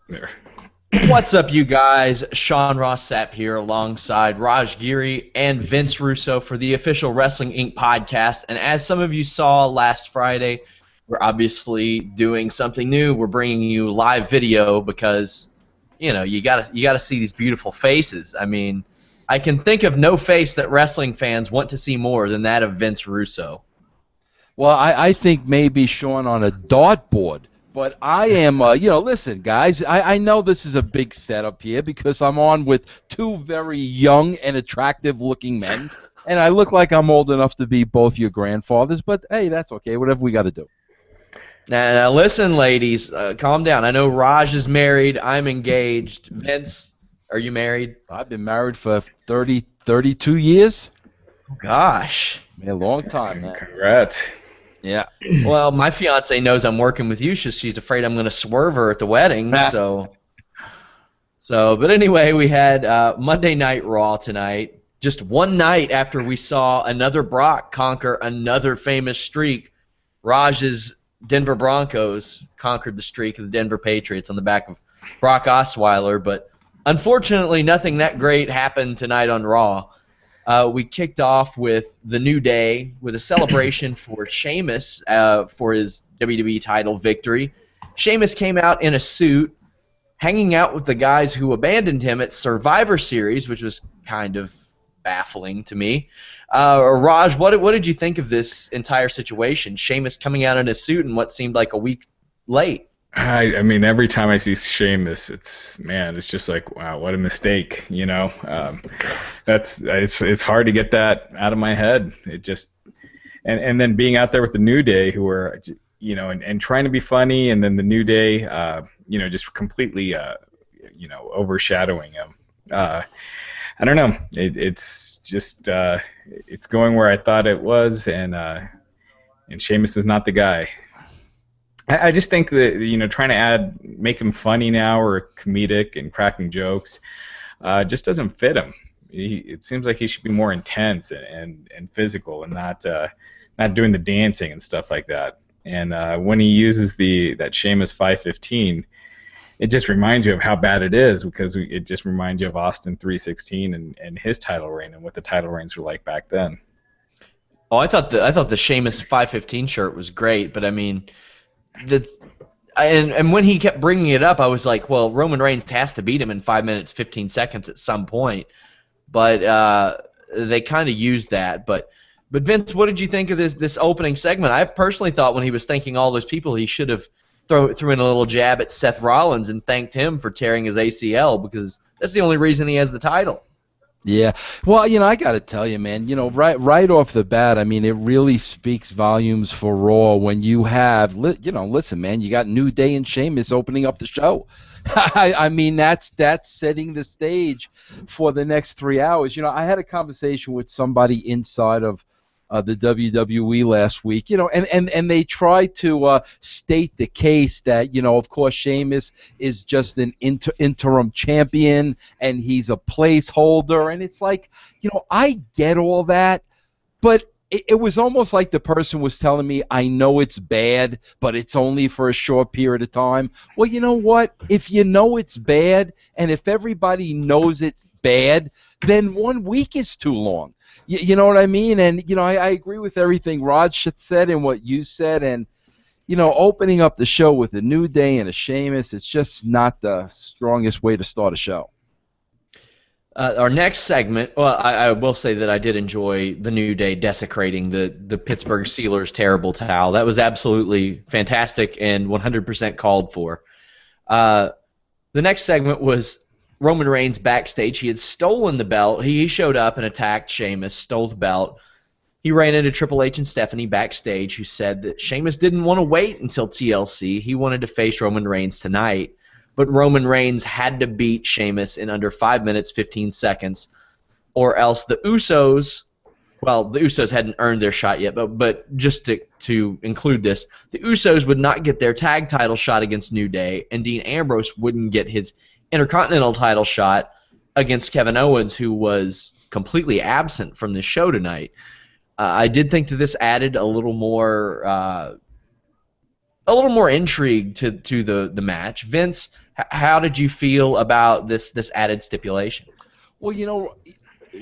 There. What's up, you guys? Ross Sapp here alongside Raj Giri and Vince Russo for the official Wrestling Inc. podcast. And as some of you saw last Friday, we're obviously doing something new. We're bringing you live video because, you gotta see these beautiful faces. I mean, I can think of no face that wrestling fans want to see more than that of Vince Russo. Well, I think maybe Sean on a dartboard. But I am, listen, guys, I know this is a big setup here because I'm on with two very young and attractive looking men. And I look like I'm old enough to be both your grandfathers. But, hey, that's okay. Whatever we got to do. Now listen, ladies, calm down. I know Raj is married. I'm engaged. Vince, are you married? I've been married for 32 years. Gosh. Man, a long time, man. Congrats. Yeah. Well, my fiance knows I'm working with you. She's afraid I'm going to swerve her at the wedding. But anyway, we had Monday Night Raw tonight. Just one night after we saw another Brock conquer another famous streak, Raj's Denver Broncos conquered the streak of the Denver Patriots on the back of Brock Osweiler. But unfortunately, nothing that great happened tonight on Raw. We kicked off with the New Day with a celebration for Sheamus for his WWE title victory. Sheamus came out in a suit, hanging out with the guys who abandoned him at Survivor Series, which was kind of baffling to me. Raj, what did you think of this entire situation? Sheamus coming out in a suit and what seemed like a week late. I mean, every time I see Sheamus, it's just like, wow, what a mistake, it's hard to get that out of my head. It just, and then being out there with the New Day, who were, and trying to be funny, and then the New Day, just completely, overshadowing him. I don't know. It's just, it's going where I thought it was, and Sheamus is not the guy. I just think that, trying to make him funny now or comedic and cracking jokes just doesn't fit him. It seems like he should be more intense and physical and not doing the dancing and stuff like that. And when he uses that Sheamus 515, it just reminds you of how bad it is, because it just reminds you of Austin 316 and his title reign and what the title reigns were like back then. Oh, I thought the Sheamus 515 shirt was great, but I mean, and when he kept bringing it up, I was like, well, Roman Reigns has to beat him in 5 minutes, 15 seconds at some point. But they kind of used that. But Vince, what did you think of this opening segment? I personally thought when he was thanking all those people, he should have threw in a little jab at Seth Rollins and thanked him for tearing his ACL, because that's the only reason he has the title. Yeah, well, I got to tell you, man, right off the bat, I mean, it really speaks volumes for Raw when you have, listen, man, you got New Day and Sheamus opening up the show. I mean, that's setting the stage for the next 3 hours. I had a conversation with somebody inside of the WWE last week, and they tried to state the case that, of course, Sheamus is just an interim champion and he's a placeholder, and it's like, I get all that, but it was almost like the person was telling me, I know it's bad, but it's only for a short period of time. Well, you know what? If you know it's bad, and if everybody knows it's bad, then 1 week is too long. You know what I mean? And, I agree with everything Raj said and what you said. And, opening up the show with a New Day and a Sheamus, it's just not the strongest way to start a show. Our next segment, well, I will say that I did enjoy the New Day desecrating the Pittsburgh Steelers' terrible towel. That was absolutely fantastic and 100% called for. The next segment was Roman Reigns backstage. He had stolen the belt. He showed up and attacked Sheamus, stole the belt. He ran into Triple H and Stephanie backstage, who said that Sheamus didn't want to wait until TLC. He wanted to face Roman Reigns tonight. But Roman Reigns had to beat Sheamus in under 5 minutes, 15 seconds, or else the Usos, well, the Usos hadn't earned their shot yet, but just to include this, the Usos would not get their tag title shot against New Day, and Dean Ambrose wouldn't get his Intercontinental title shot against Kevin Owens, who was completely absent from this show tonight. I did think that this added a little more a little more intrigue to the match. Vince, how did you feel about this added stipulation? Well,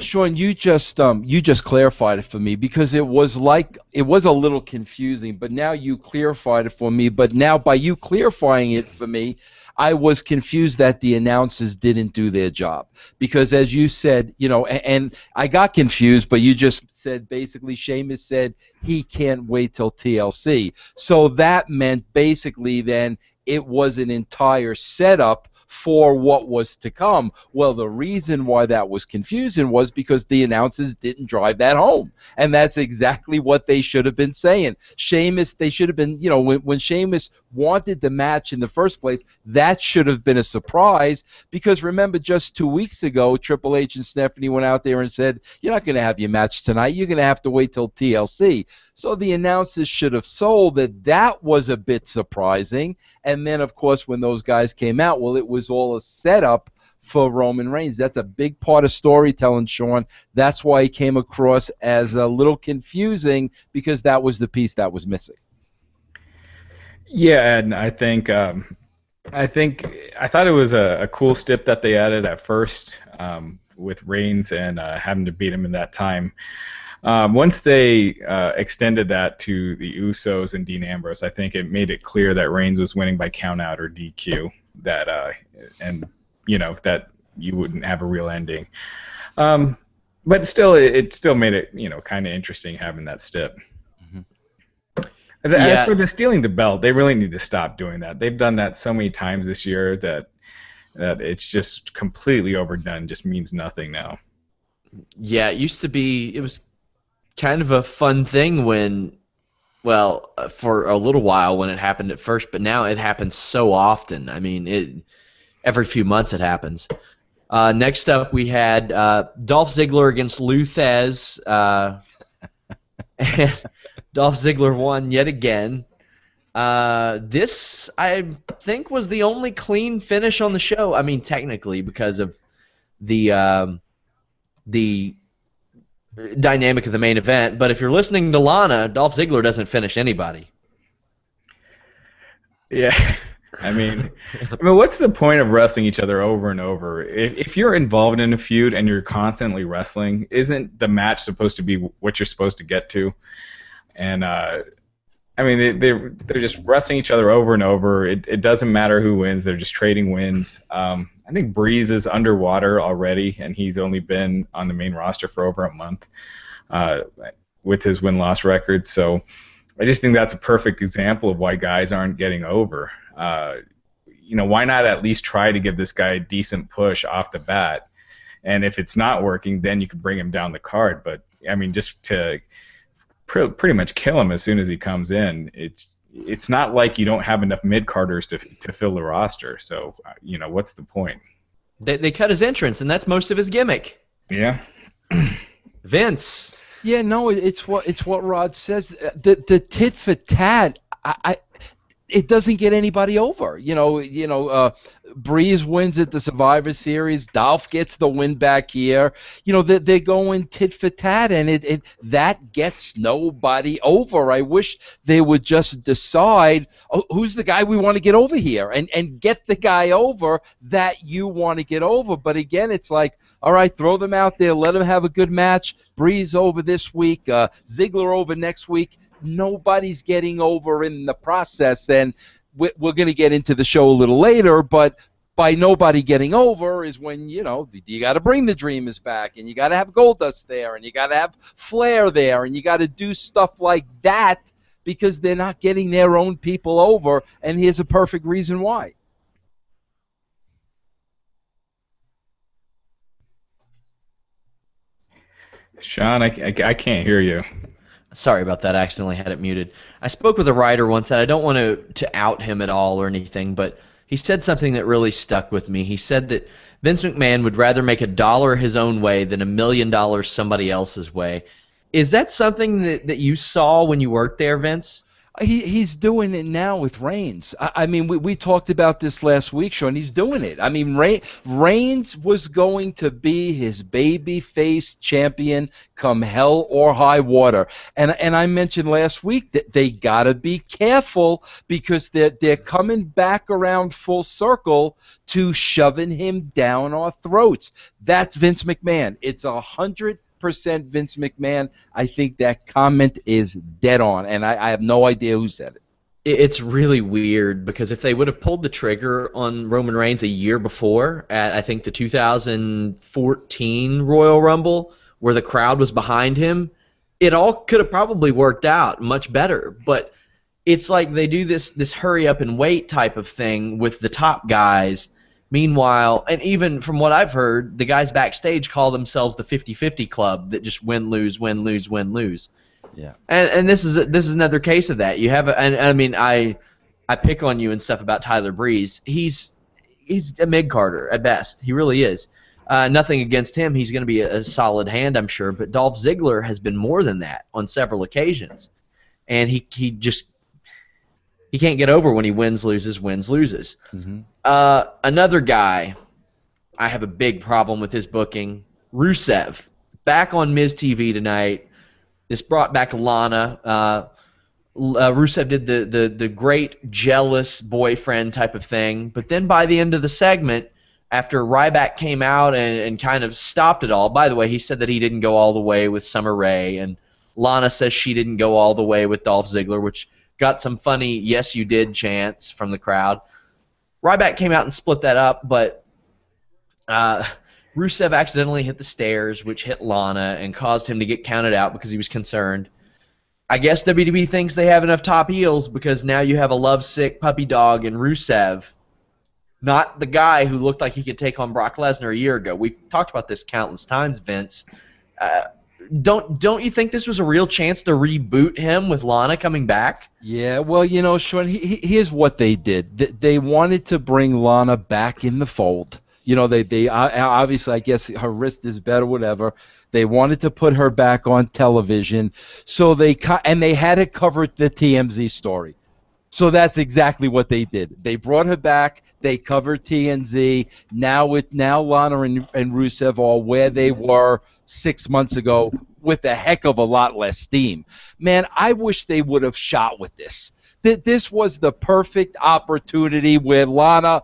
Sean, you just clarified it for me, because it was a little confusing, but now you clarified it for me. But now by you clarifying it for me, I was confused that the announcers didn't do their job, because as you said, and I got confused, but you just said basically Sheamus said he can't wait till TLC. So that meant basically then it was an entire setup for what was to come. Well, the reason why that was confusing was because the announcers didn't drive that home. And that's exactly what they should have been saying. Sheamus, they should have been, when Sheamus wanted the match in the first place, that should have been a surprise, because remember, just 2 weeks ago, Triple H and Stephanie went out there and said, you're not going to have your match tonight. You're going to have to wait till TLC. So the announcers should have sold that was a bit surprising. And then, of course, when those guys came out, well, it was all a setup for Roman Reigns. That's a big part of storytelling, Sean. That's why he came across as a little confusing, because that was the piece that was missing. Yeah, and I thought it was a cool stip that they added at first, with Reigns and having to beat him in that time. Once they extended that to the Usos and Dean Ambrose, I think it made it clear that Reigns was winning by countout or DQ. That you wouldn't have a real ending. But still, it still made it kind of interesting having that stip. As for the stealing the belt, they really need to stop doing that. They've done that so many times this year that it's just completely overdone. Just means nothing now. Yeah, it used to be. It was kind of a fun thing for a little while when it happened at first, but now it happens so often. I mean, every few months it happens. Next up, we had Dolph Ziggler against Lou Thez. And Dolph Ziggler won yet again. This, I think, was the only clean finish on the show. I mean, technically, because of the dynamic of the main event. But if you're listening to Lana, Dolph Ziggler doesn't finish anybody. Yeah. I mean, what's the point of wrestling each other over and over? If you're involved in a feud and you're constantly wrestling, isn't the match supposed to be what you're supposed to get to? And they're just wrestling each other over and over. It doesn't matter who wins. They're just trading wins. I think Breeze is underwater already, and he's only been on the main roster for over a month with his win-loss record. So I just think that's a perfect example of why guys aren't getting over. Why not at least try to give this guy a decent push off the bat? And if it's not working, then you could bring him down the card. But, just to pretty much kill him as soon as he comes in, it's not like you don't have enough mid-carders to fill the roster. So, what's the point? They cut his entrance, and that's most of his gimmick. Yeah. Vince. Yeah, no, it's what Rod says. The tit for tat, it doesn't get anybody over. Breeze wins at the Survivor Series. Dolph gets the win back here. They're going tit for tat, and that gets nobody over. I wish they would just decide, who's the guy we want to get over here, and get the guy over that you want to get over. But again, it's like, all right, throw them out there. Let them have a good match. Breeze over this week. Ziggler over next week. Nobody's getting over in the process, and we're going to get into the show a little later, but by nobody getting over is when, you got to bring the Dreamers back, and you got to have Goldust there, and you got to have Flair there, and you got to do stuff like that because they're not getting their own people over, and here's a perfect reason why. Sean, I can't hear you. Sorry about that. I accidentally had it muted. I spoke with a writer once, and I don't want to out him at all or anything, but he said something that really stuck with me. He said that Vince McMahon would rather make $1 his own way than $1 million somebody else's way. Is that something that you saw when you worked there, Vince? He's doing it now with Reigns. I mean, we talked about this last week, Sean. He's doing it. I mean, Reigns was going to be his babyface champion come hell or high water. And I mentioned last week that they got to be careful because they're coming back around full circle to shoving him down our throats. That's Vince McMahon. It's 100% Vince McMahon. I think that comment is dead on, and I have no idea who said it. It's really weird because if they would have pulled the trigger on Roman Reigns a year before at I think the 2014 Royal Rumble where the crowd was behind him, it all could have probably worked out much better. But it's like they do this hurry up and wait type of thing with the top guys. Meanwhile, and even from what I've heard, the guys backstage call themselves the 50-50 club that just win, lose, win, lose, win, lose. Yeah. And this is another case of that. You have and I mean I pick on you and stuff about Tyler Breeze. He's a mid-carder at best. He really is. Nothing against him. He's going to be a solid hand, I'm sure. But Dolph Ziggler has been more than that on several occasions, and he can't get over when he wins, loses, wins, loses. Mm-hmm. Another guy, I have a big problem with his booking. Rusev, back on Miz TV tonight. This brought back Lana. Rusev did the great jealous boyfriend type of thing, but then by the end of the segment, after Ryback came out and kind of stopped it all. By the way, he said that he didn't go all the way with Summer Rae, and Lana says she didn't go all the way with Dolph Ziggler, which got some funny "yes you did" chants from the crowd. Ryback came out and split that up, but Rusev accidentally hit the stairs, which hit Lana and caused him to get counted out because he was concerned. I guess WWE thinks they have enough top heels because now you have a lovesick puppy dog in Rusev, not the guy who looked like he could take on Brock Lesnar a year ago. We've talked about this countless times, Vince. Don't you think this was a real chance to reboot him with Lana coming back? Yeah, well, you know, Sean, here's what they did. They wanted to bring Lana back in the fold. You know, they obviously, I guess her wrist is better, whatever. They wanted to put her back on television, so they had to cover the TMZ story. So that's exactly what they did. They brought her back. They covered TMZ. Now Lana and Rusev are where they were 6 months ago with a heck of a lot less steam. Man, I wish they would have shot with this. This was the perfect opportunity where Lana,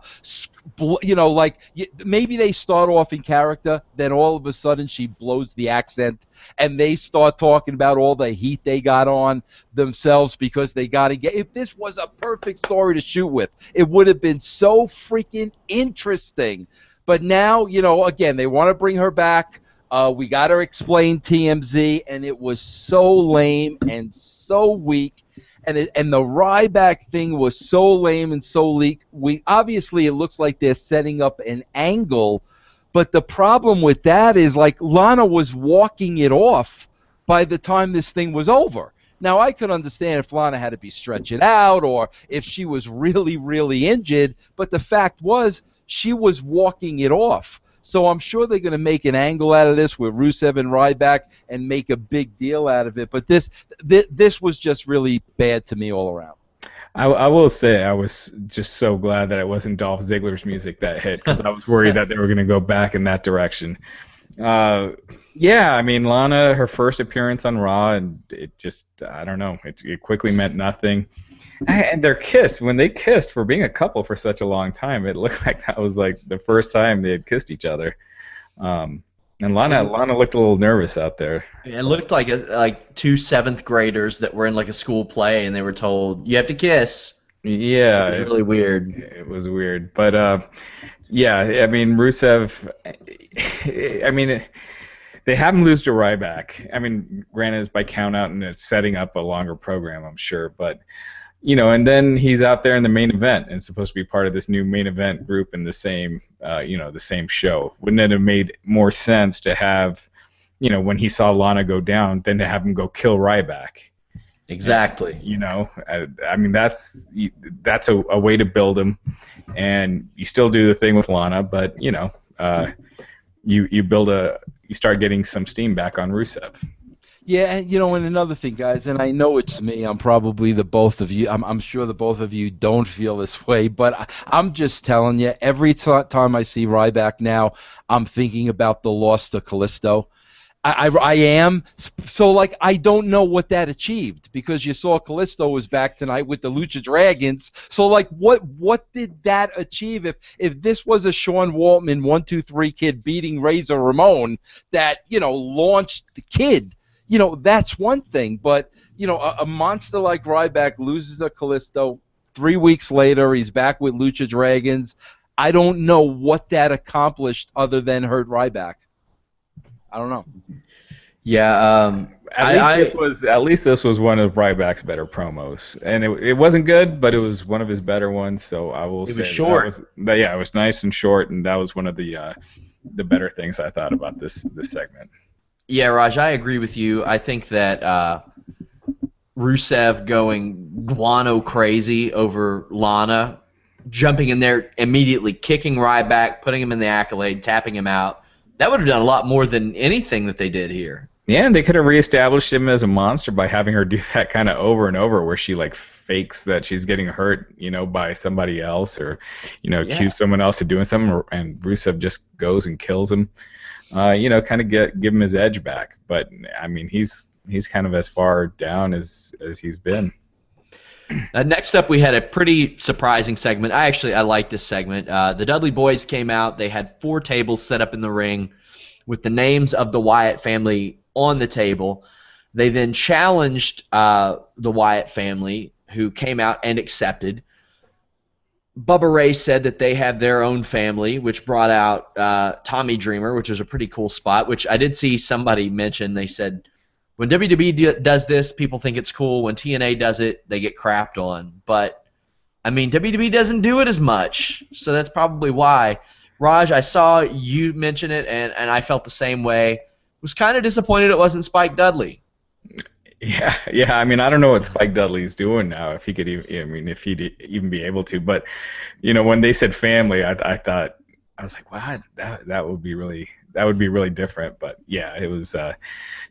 you know, like maybe they start off in character, then all of a sudden she blows the accent, and they start talking about all the heat they got on themselves because they got to get. If this was a perfect story to shoot with, it would have been so freaking interesting. But now, you know, again, they want to bring her back. We got to explain TMZ, and it was so lame and so weak. And the Ryback thing was so lame and so weak. Obviously, it looks like they're setting up an angle, but the problem with that is, like, Lana was walking it off by the time this thing was over. Now, I could understand if Lana had to be stretching out or if she was really, really injured, but the fact was she was walking it off. So I'm sure they're going to make an angle out of this with Rusev and Ryback and make a big deal out of it. But this was just really bad to me all around. I will say I was just so glad that it wasn't Dolph Ziggler's music that hit, because I was worried that they were going to go back in that direction. Yeah, I mean, Lana, her first appearance on Raw, and it just, I don't know, it quickly meant nothing. And their kiss, when they kissed for being a couple for such a long time, it looked like that was like the first time they had kissed each other. And Lana looked a little nervous out there. It looked like two seventh graders that were in like a school play, and they were told you have to kiss. Yeah, it was really weird. It was weird, but yeah, I mean, Rusev. I mean, they have him lose to Ryback. I mean, granted, it's by count out and it's setting up a longer program, I'm sure, but. You know, and then he's out there in the main event and supposed to be part of this new main event group in the same, the same show. Wouldn't it have made more sense to have, you know, when he saw Lana go down, than to have him go kill Ryback? Exactly. And, you know, I mean, that's a way to build him, and you still do the thing with Lana, but you know, you start getting some steam back on Rusev. Yeah, and and another thing, guys, and I know it's me. I'm probably the both of you. I'm sure the both of you don't feel this way, but I'm just telling you. Every time I see Ryback now, I'm thinking about the loss to Kalisto. I am. So, like, I don't know what that achieved because you saw Kalisto was back tonight with the Lucha Dragons. So, like, what did that achieve? If this was a Sean Waltman 1-2-3 kid beating Razor Ramon that, launched the kid, that's one thing. But, a monster like Ryback loses to Kalisto. 3 weeks later, he's back with Lucha Dragons. I don't know what that accomplished other than hurt Ryback. I don't know. Yeah, At least this was one of Ryback's better promos, and it wasn't good, but it was one of his better ones. So I will say it was short. It was nice and short, and that was one of the better things I thought about this segment. Yeah, Raj, I agree with you. I think that Rusev going guano crazy over Lana, jumping in there immediately, kicking Ryback, putting him in the accolade, tapping him out. That would have done a lot more than anything that they did here. Yeah, and they could have reestablished him as a monster by having her do that kind of over and over, where she like fakes that she's getting hurt, by somebody else, or accuse someone else of doing something, and Rusev just goes and kills him. Kind of give him his edge back. But I mean, he's kind of as far down as he's been. Next up, we had a pretty surprising segment. I liked this segment. The Dudley Boyz came out. They had 4 tables set up in the ring with the names of the Wyatt family on the table. They then challenged the Wyatt family, who came out and accepted. Bubba Ray said that they have their own family, which brought out Tommy Dreamer, which was a pretty cool spot, which I did see somebody mention. They said, when WWE does this, people think it's cool. When TNA does it, they get crapped on. But, I mean, WWE doesn't do it as much, so that's probably why. Raj, I saw you mention it, and I felt the same way. Was kind of disappointed it wasn't Spike Dudley. Yeah. I mean, I don't know what Spike Dudley's doing now, if he could, if he'd even be able to. But, when they said family, I thought, I was like, wow, that would be really different. But yeah, it was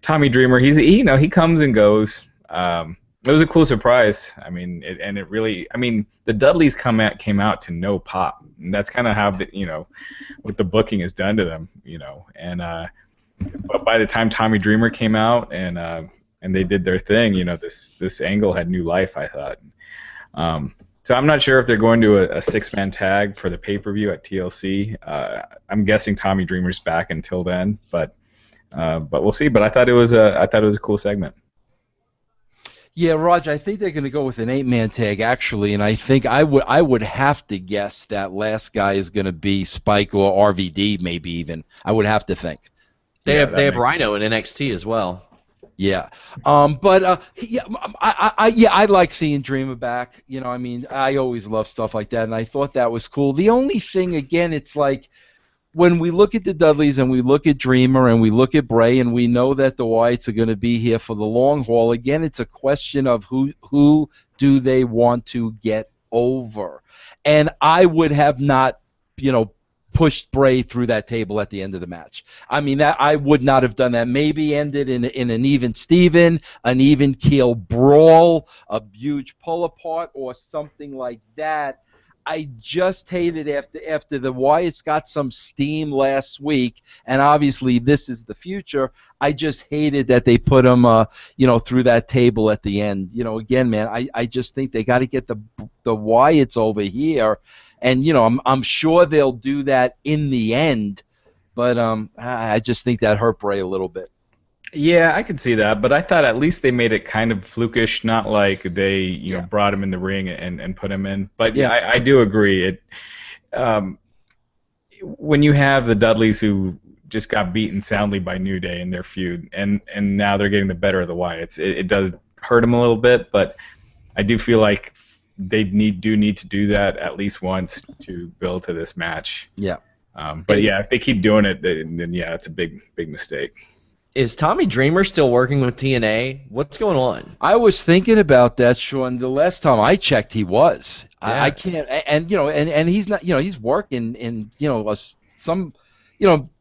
Tommy Dreamer. He comes and goes. It was a cool surprise. I mean, the Dudleys came out to no pop. And that's kind of how what the booking has done to them. And but by the time Tommy Dreamer came out and they did their thing, this angle had new life, I thought. So I'm not sure if they're going to a 6-man tag for the pay-per-view at TLC. I'm guessing Tommy Dreamer's back until then, but we'll see. But I thought it was a cool segment. Yeah, Raj, I think they're going to go with an 8-man tag actually, and I think I would have to guess that last guy is going to be Spike or RVD, maybe even. I would have to think. They have Rhino in NXT as well. Yeah, I like seeing Dreamer back. I always love stuff like that, and I thought that was cool. The only thing, again, it's like when we look at the Dudleys and we look at Dreamer and we look at Bray and we know that the Wyatts are going to be here for the long haul. Again, it's a question of who do they want to get over, and I would have not, pushed Bray through that table at the end of the match. I mean, that I would not have done that. Maybe ended in an even Steven, an even keel brawl, a huge pull apart, or something like that. I just hated after the Wyatts got some steam last week, and obviously this is the future. I just hated that they put him, through that table at the end. Again, man, I just think they got to get the Wyatts over here. And, I'm sure they'll do that in the end, but I just think that hurt Bray a little bit. Yeah, I could see that, but I thought at least they made it kind of flukish, not like they brought him in the ring and put him in. But yeah, I do agree. When you have the Dudleys who just got beaten soundly by New Day in their feud, and now they're getting the better of the Wyatts, it does hurt them a little bit, but I do feel like they do need to do that at least once to build to this match. Yeah. But yeah, if they keep doing it, then yeah, it's a big mistake. Is Tommy Dreamer still working with TNA? What's going on? I was thinking about that, Sean. The last time I checked, he was. Yeah. I can't, and he's not. He's working in some,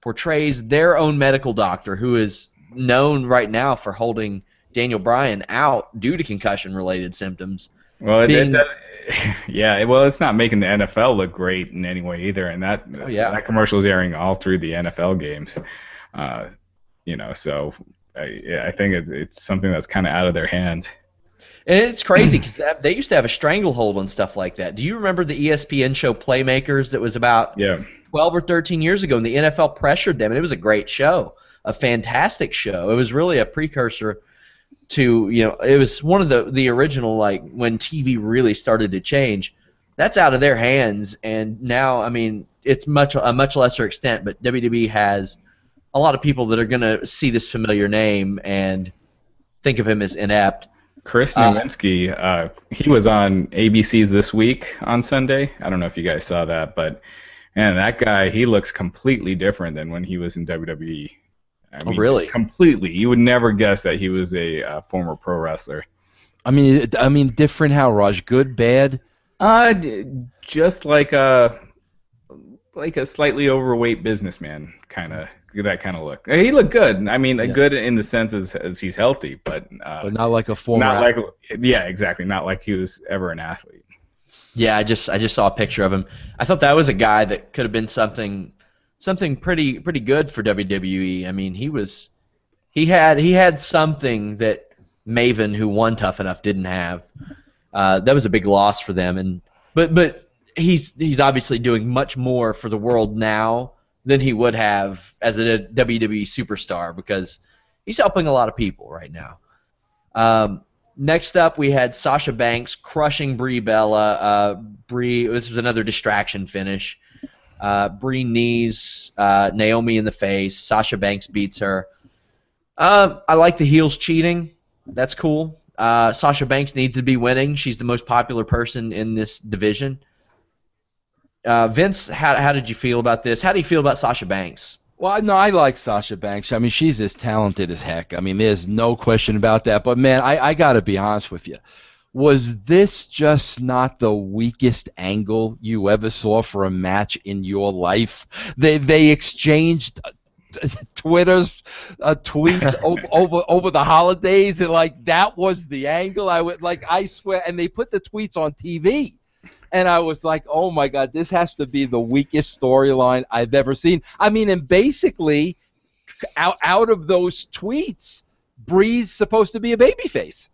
portrays their own medical doctor, who is known right now for holding Daniel Bryan out due to concussion-related symptoms. Well, yeah. Well, it's not making the NFL look great in any way either, and that commercial is airing all through the NFL games. So I think it's something that's kind of out of their hands. And it's crazy because they used to have a stranglehold on stuff like that. Do you remember the ESPN show Playmakers that was about 12 or 13 years ago, and the NFL pressured them, and it was a great show, a fantastic show. It was really a precursor to, it was one of the original, like, when TV really started to change. That's out of their hands, and now, I mean, it's a much lesser extent, but WWE has a lot of people that are going to see this familiar name and think of him as inept. Chris Nowinski, he was on ABC's This Week on Sunday. I don't know if you guys saw that, but man, that guy, he looks completely different than when he was in WWE. I mean, really? Completely. You would never guess that he was a former pro wrestler. I mean, different how, Raj? Good, bad? Just like a slightly overweight businessman that kind of look. He looked good. I mean, good in the sense as he's healthy, but not like a former. Exactly. Not like he was ever an athlete. Yeah, I just saw a picture of him. I thought that was a guy that could have been something pretty good for WWE. I mean, he had something that Maven, who won Tough Enough, didn't have. That was a big loss for them, but he's obviously doing much more for the world now than he would have as a WWE superstar, because he's helping a lot of people right now. Next up, we had Sasha Banks crushing Brie Bella. This was another distraction finish. Brie knees Naomi in the face. Sasha Banks beats her. I like the heels cheating. That's cool. Sasha Banks needs to be winning. She's the most popular person in this division. Vince, how did you feel about this? How do you feel about Sasha Banks? Well, no, I like Sasha Banks. I mean, she's as talented as heck. I mean, there's no question about that. But, man, I got to be honest with you. Was this just not the weakest angle you ever saw for a match in your life? They exchanged tweets over the holidays, and, like, that was the angle. I swear, and they put the tweets on TV. And I was like, oh, my God, this has to be the weakest storyline I've ever seen. I mean, and basically, out of those tweets, Brie's supposed to be a babyface.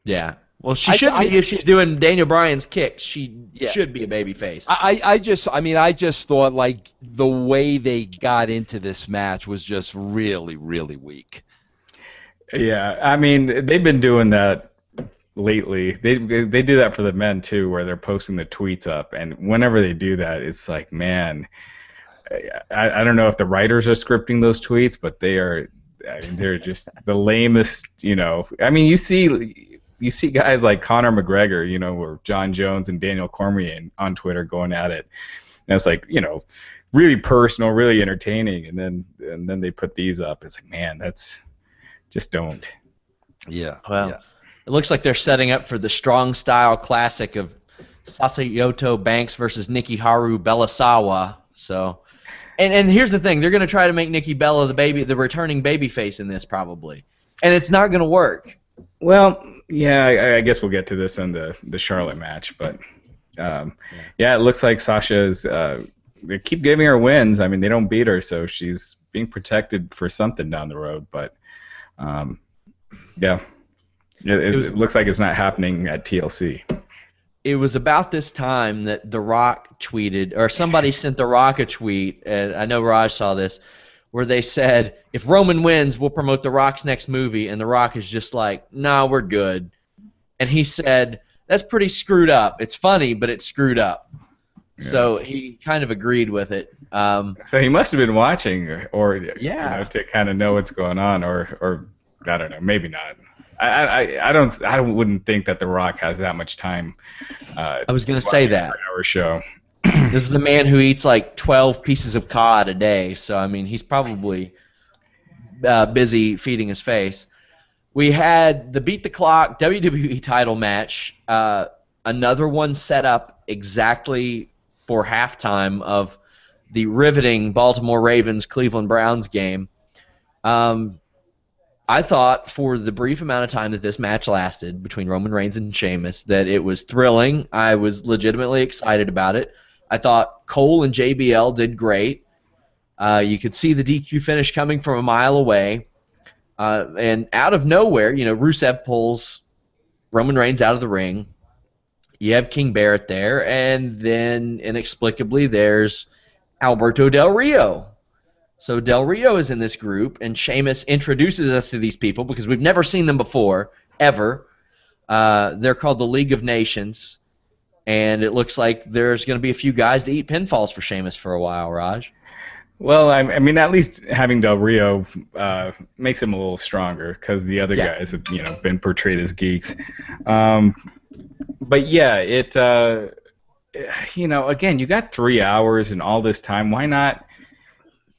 Yeah. Well, she should be if she's doing Daniel Bryan's kicks. She should be a babyface. I just thought, like, the way they got into this match was just really, really weak. Yeah, I mean, they've been doing that lately. They do that for the men too, where they're posting the tweets up, and whenever they do that, it's like, man, I don't know if the writers are scripting those tweets, but they're just the lamest. I mean, you see guys like Conor McGregor, or John Jones and Daniel Cormier on Twitter going at it, and it's like, really personal, really entertaining, and then they put these up. It's like, man, that's just don't. Yeah. Well. Yeah. It looks like they're setting up for the strong style classic of Sasayoto Banks versus Nikki Haru Bellasawa. So, and here's the thing: they're going to try to make Nikki Bella the returning babyface in this, probably, and it's not going to work. Well, yeah, I guess we'll get to this in the Charlotte match, but it looks like Sasha's. They keep giving her wins. I mean, they don't beat her, so she's being protected for something down the road. But yeah. It looks like it's not happening at TLC. It was about this time that The Rock tweeted, or somebody sent The Rock a tweet, and I know Raj saw this, where they said, if Roman wins, we'll promote The Rock's next movie, and The Rock is just like, nah, we're good. And he said, that's pretty screwed up. It's funny, but it's screwed up. Yeah. So he kind of agreed with it. So he must have been watching, or to kind of know what's going on, or I don't know, maybe not. I wouldn't think that The Rock has that much time. I was going to say that. Our show. This is the man who eats like 12 pieces of cod a day, so I mean he's probably busy feeding his face. We had the Beat the Clock WWE Title Match, another one set up exactly for halftime of the riveting Baltimore Ravens-Cleveland Browns game. I thought for the brief amount of time that this match lasted between Roman Reigns and Sheamus that it was thrilling. I was legitimately excited about it. I thought Cole and JBL did great. You could see the DQ finish coming from a mile away. And out of nowhere, Rusev pulls Roman Reigns out of the ring. You have King Barrett there, and then inexplicably there's Alberto Del Rio. So Del Rio is in this group, and Sheamus introduces us to these people because we've never seen them before, ever. They're called the League of Nations, and it looks like there's going to be a few guys to eat pinfalls for Sheamus for a while, Raj. Well, I mean, at least having Del Rio makes him a little stronger because the other guys have, been portrayed as geeks. But yeah, again, you got 3 hours and all this time. Why not?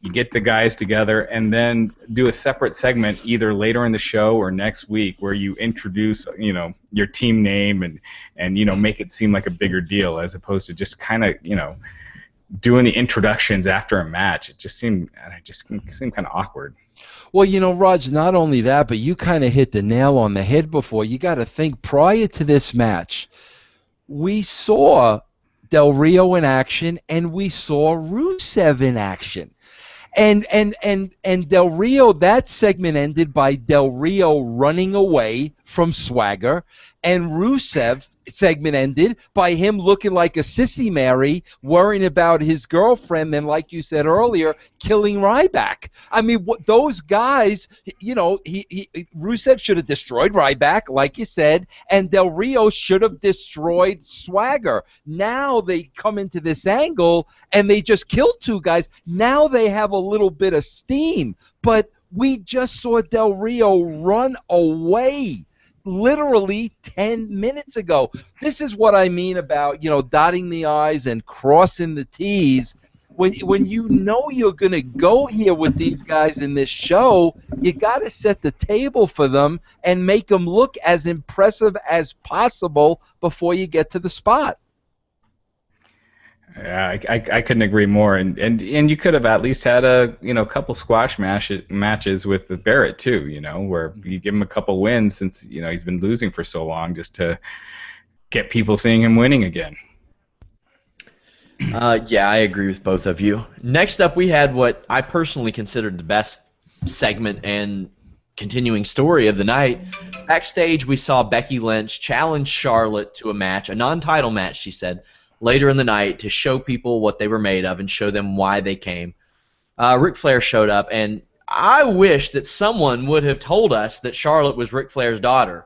You get the guys together and then do a separate segment either later in the show or next week where you introduce, your team name and make it seem like a bigger deal as opposed to just kind of, doing the introductions after a match. It just seemed kind of awkward. Well, Raj, not only that, but you kind of hit the nail on the head before. You got to think prior to this match, we saw Del Rio in action and we saw Rusev in action. And Del Rio, that segment ended by Del Rio running away from Swagger, and Rusev segment ended by him looking like a sissy Mary, worrying about his girlfriend, and like you said earlier, killing Ryback. I mean, those guys, Rusev should have destroyed Ryback, like you said, and Del Rio should have destroyed Swagger. Now they come into this angle, and they just killed two guys. Now they have a little bit of steam, but we just saw Del Rio run away literally 10 minutes ago. This is what I mean about, dotting the I's and crossing the T's. When you're going to go here with these guys in this show, you got to set the table for them and make them look as impressive as possible before you get to the spot. Yeah, I couldn't agree more, and you could have at least had a couple squash matches with the Barrett too, where you give him a couple wins since he's been losing for so long, just to get people seeing him winning again. Yeah, I agree with both of you. Next up, we had what I personally considered the best segment and continuing story of the night. Backstage, we saw Becky Lynch challenge Charlotte to a match, a non-title match, she said, later in the night to show people what they were made of and show them why they came. Ric Flair showed up, and I wish that someone would have told us that Charlotte was Ric Flair's daughter,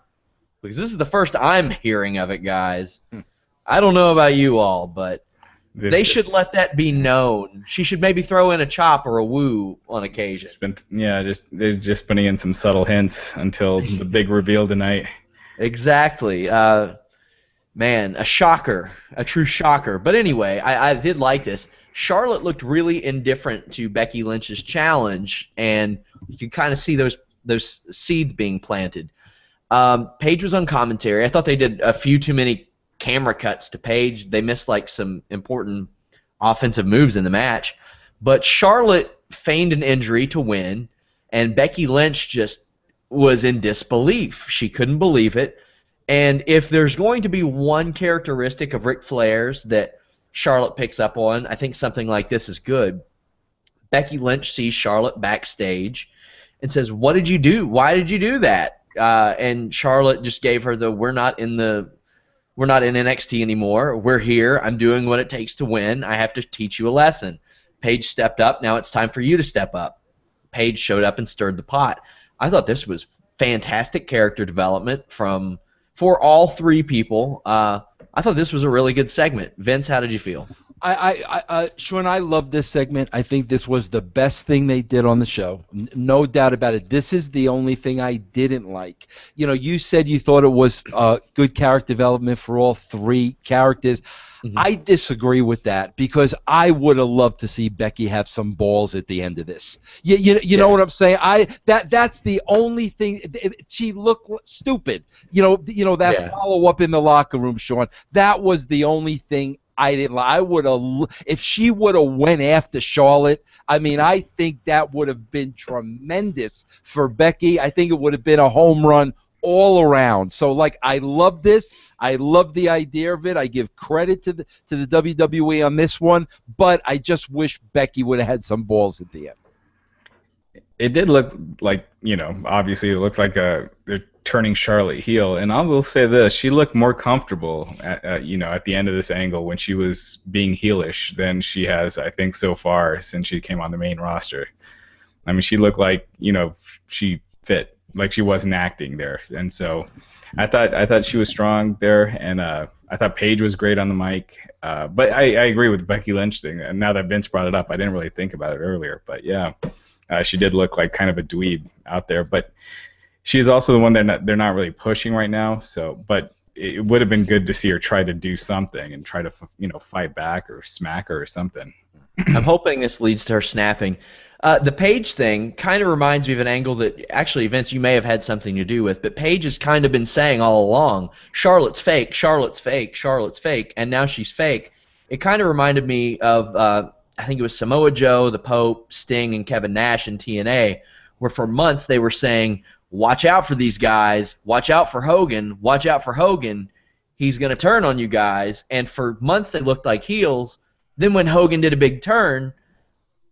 because this is the first I'm hearing of it, guys. I don't know about you all, but they should let that be known. She should maybe throw in a chop or a woo on occasion. They're just putting in some subtle hints until the big reveal tonight. Exactly. Man, a shocker, a true shocker. But anyway, I did like this. Charlotte looked really indifferent to Becky Lynch's challenge, and you can kind of see those seeds being planted. Paige was on commentary. I thought they did a few too many camera cuts to Paige. They missed like some important offensive moves in the match. But Charlotte feigned an injury to win, and Becky Lynch just was in disbelief. She couldn't believe it. And if there's going to be one characteristic of Ric Flair's that Charlotte picks up on, I think something like this is good. Becky Lynch sees Charlotte backstage and says, "What did you do? Why did you do that?" And Charlotte just gave her the we're not in NXT anymore. We're here. I'm doing what it takes to win. I have to teach you a lesson. Paige stepped up. Now it's time for you to step up. Paige showed up and stirred the pot. I thought this was fantastic character development for all three people. I thought this was a really good segment. Vince, how did you feel? Sean, I love this segment. I think this was the best thing they did on the show. No doubt about it. This is the only thing I didn't like. You said you thought it was good character development for all three characters. Mm-hmm. I disagree with that because I would have loved to see Becky have some balls at the end of this. You know what I'm saying? That's the only thing. She looked stupid. That follow up in the locker room, Sean. That was the only thing I didn't. I would have if she would have went after Charlotte. I mean, I think that would have been tremendous for Becky. I think it would have been a home run all around. So, like, I love this. I love the idea of it. I give credit to the WWE on this one, but I just wish Becky would have had some balls at the end. It did look like, obviously it looked like they're turning Charlotte heel, and I will say this: she looked more comfortable at the end of this angle when she was being heelish than she has, I think, so far since she came on the main roster. I mean, she looked like she fit, like she wasn't acting there, and so I thought she was strong there, and I thought Paige was great on the mic. But I agree with the Becky Lynch thing, and now that Vince brought it up, I didn't really think about it earlier, but yeah. She did look like kind of a dweeb out there, but she's also the one that they're not really pushing right now. So, but it would have been good to see her try to do something and try to fight back or smack her or something. I'm hoping this leads to her snapping. The Paige thing kind of reminds me of an angle that actually, Vince, you may have had something to do with, but Paige has kind of been saying all along, Charlotte's fake, Charlotte's fake, Charlotte's fake, and now she's fake. It kind of reminded me of I think it was Samoa Joe, the Pope, Sting, and Kevin Nash in TNA, where for months they were saying, watch out for these guys, watch out for Hogan, watch out for Hogan, he's going to turn on you guys. And for months they looked like heels. Then when Hogan did a big turn,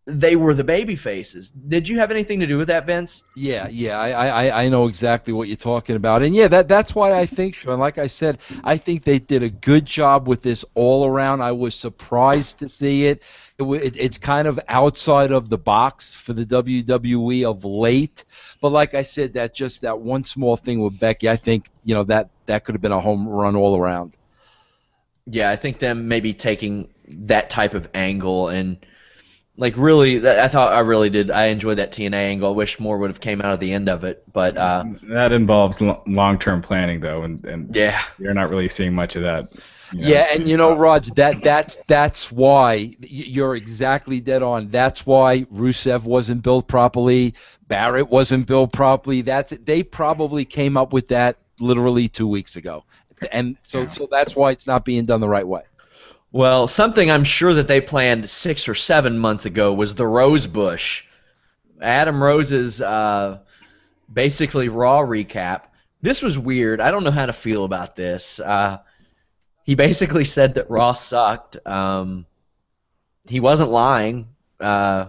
they were the baby faces. Did you have anything to do with that, Vince? Yeah, I know exactly what you're talking about, and yeah, that's why I think, Sean, like I said, I think they did a good job with this all around. I was surprised to see it. It's kind of outside of the box for the WWE of late, but like I said, that one small thing with Becky, I think that could have been a home run all around. Yeah, I think them maybe taking that type of angle and. Like, really, I enjoyed that TNA angle. I wish more would have came out of the end of it, but that involves long-term planning, though, and yeah, you're not really seeing much of that. Yeah, and Raj, that's why you're exactly dead on. That's why Rusev wasn't built properly, Barrett wasn't built properly. They probably came up with that literally 2 weeks ago, and so that's why it's not being done the right way. Well, something I'm sure that they planned 6 or 7 months ago was the Rose Bush. Adam Rose's basically Raw recap. This was weird. I don't know how to feel about this. He basically said that Raw sucked. He wasn't lying. I'm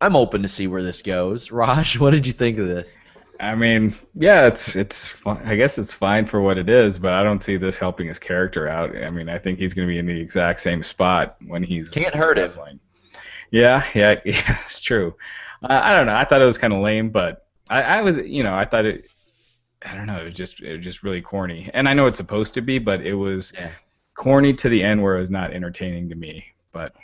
open to see where this goes. Raj, what did you think of this? I mean, yeah, it's I guess it's fine for what it is, but I don't see this helping his character out. I mean, I think he's going to be in the exact same spot when he's can't hurt wrestling. Yeah, it's true. I don't know. I thought it was kind of lame, but I was, I thought it. I don't know. It was just really corny, and I know it's supposed to be, but it was corny to the end where it was not entertaining to me. But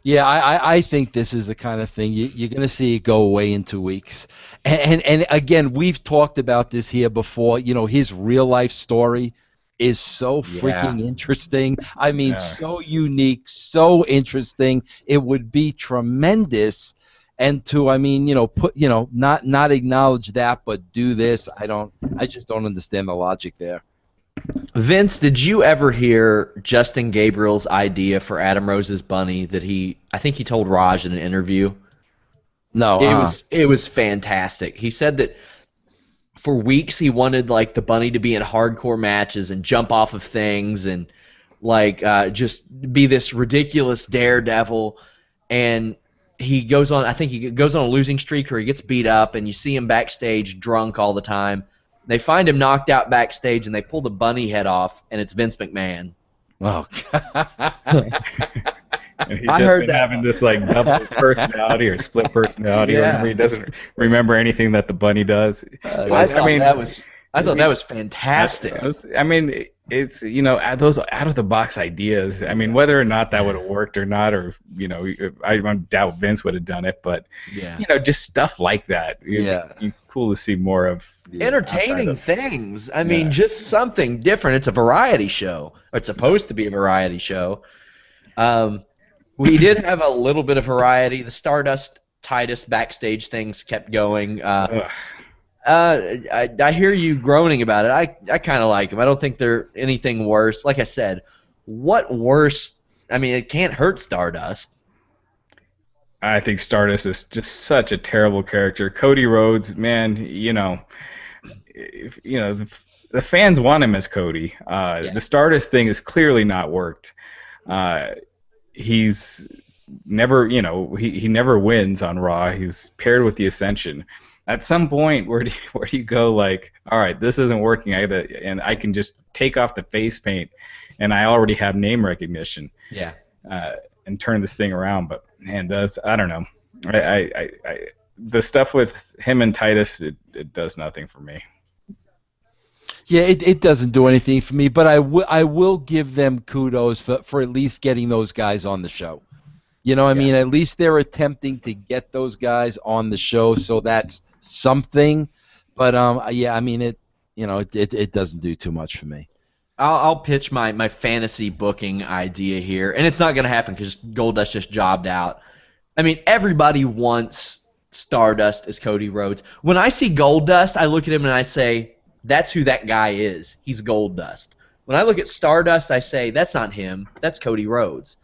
Yeah, I think this is the kind of thing you're going to see it go away in 2 weeks. And again, we've talked about this here before. His real life story is so freaking interesting. I mean, so unique, so interesting. It would be tremendous. And to, not acknowledge that, but do this. I just don't understand the logic there. Vince, did you ever hear Justin Gabriel's idea for Adam Rose's bunny that I think he told Raj in an interview? No. It was fantastic. He said that for weeks he wanted like the bunny to be in hardcore matches and jump off of things and just be this ridiculous daredevil, and he goes on a losing streak or he gets beat up and you see him backstage drunk all the time. They find him knocked out backstage, and they pull the bunny head off, and it's Vince McMahon. Oh, and he's just been having this like double personality or split personality. Yeah. Where he doesn't remember anything that the bunny does. I thought that was fantastic. It's those out of the box ideas. I mean, whether or not that would have worked or not, or I doubt Vince would have done it, but just stuff like that. Cool to see more of entertaining things. I mean, just something different. It's a variety show. It's supposed to be a variety show. We did have a little bit of variety. The Stardust Titus backstage things kept going. I hear you groaning about it. I kind of like him. I don't think they're anything worse. Like I said, what worse? I mean, it can't hurt Stardust. I think Stardust is just such a terrible character. Cody Rhodes, man, the fans want him as Cody. The Stardust thing has clearly not worked. He's never, he never wins on Raw. He's paired with the Ascension. At some point, where do you go? Like, all right, this isn't working. And I can just take off the face paint, and I already have name recognition. Yeah. And turn this thing around. But man, I don't know. The stuff with him and Titus, it does nothing for me. Yeah, it doesn't do anything for me, but I will give them kudos for at least getting those guys on the show. I mean, at least they're attempting to get those guys on the show, so that's something. But I mean, it doesn't do too much for me. I'll pitch my fantasy booking idea here, and it's not going to happen because Goldust just jobbed out. I mean, everybody wants Stardust as Cody Rhodes. When I see Goldust, I look at him and I say, that's who that guy is. He's Goldust. When I look at Stardust, I say, that's not him. That's Cody Rhodes.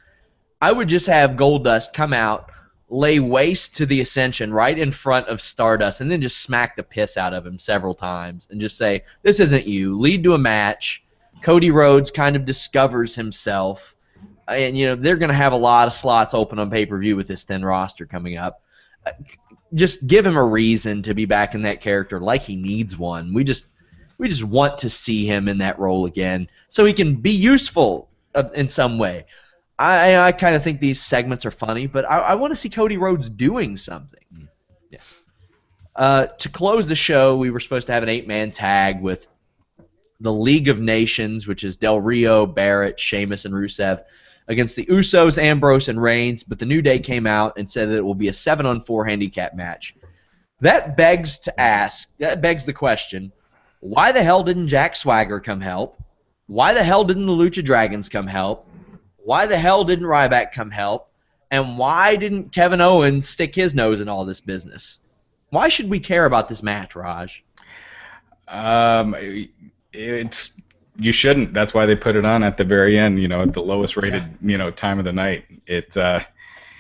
I would just have Goldust come out, lay waste to the Ascension right in front of Stardust, and then just smack the piss out of him several times and just say, this isn't you. Lead to a match. Cody Rhodes kind of discovers himself. And, they're going to have a lot of slots open on pay-per-view with this thin roster coming up. Just give him a reason to be back in that character like he needs one. We just want to see him in that role again so he can be useful in some way. I kind of think these segments are funny, but I want to see Cody Rhodes doing something. Yeah. To close the show, we were supposed to have an 8-man tag with the League of Nations, which is Del Rio, Barrett, Sheamus, and Rusev, against the Usos, Ambrose, and Reigns, but the New Day came out and said that it will be a 7-on-4 handicap match. That begs the question, why the hell didn't Jack Swagger come help? Why the hell didn't the Lucha Dragons come help? Why the hell didn't Ryback come help? And why didn't Kevin Owens stick his nose in all this business? Why should we care about this match, Raj? You shouldn't. That's why they put it on at the very end, at the lowest rated, time of the night. Do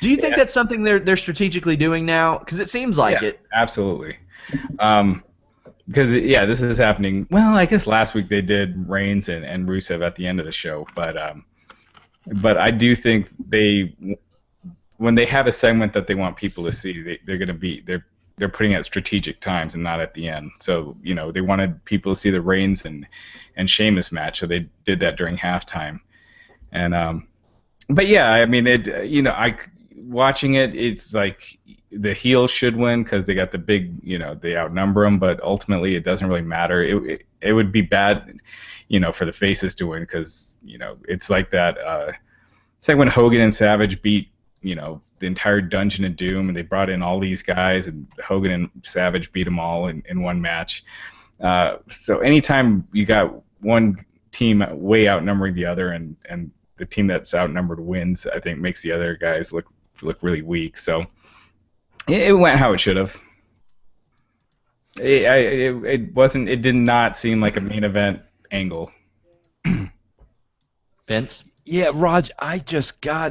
you think that's something they're strategically doing now? Because it seems like it. Absolutely. Because this is happening. Well, I guess last week they did Reigns and Rusev at the end of the show, but I do think when they have a segment that they want people to see, they're putting it at strategic times and not at the end. So they wanted people to see the Reigns and Sheamus match, so they did that during halftime. And but yeah, I mean watching it, it's like the heels should win because they got the big, they outnumber them, but ultimately it doesn't really matter. It would be bad, for the faces to win because, it's like that. It's like when Hogan and Savage beat, the entire Dungeon of Doom, and they brought in all these guys, and Hogan and Savage beat them all in one match. So anytime you got one team way outnumbering the other, and the team that's outnumbered wins, I think makes the other guys look really weak. So it went how it should have. It wasn't. It did not seem like a main event angle. Vince? Yeah, Raj,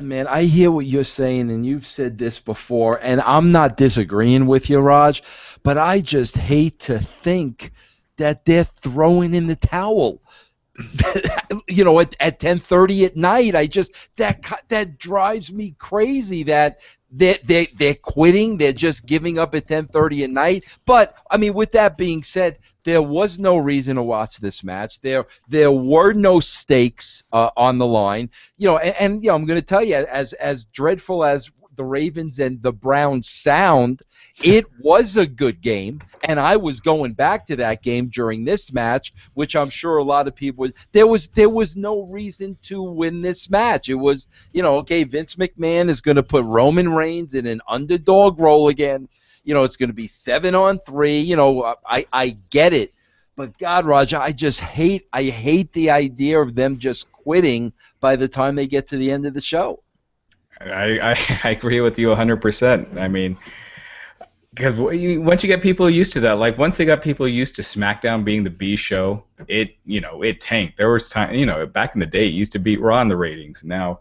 man, I hear what you're saying, and you've said this before, and I'm not disagreeing with you, Raj, but I just hate to think that they're throwing in the towel. At 10:30 at night, that drives me crazy that they're quitting. They're just giving up at 10:30 at night. But I mean, with that being said, there was no reason to watch this match. There were no stakes on the line. I'm going to tell you, as dreadful as the Ravens and the Browns sound, it was a good game, and I was going back to that game during this match, which I'm sure a lot of people would. There was no reason to win this match. It was, okay, Vince McMahon is going to put Roman Reigns in an underdog role again. It's going to be 7-on-3. I get it, but God, Roger, I hate the idea of them just quitting by the time they get to the end of the show. I agree with you 100%. I mean, Because once you get people used to that, like once they got people used to SmackDown being the B show, it tanked. There was time, back in the day, it used to beat Raw in the ratings. Now,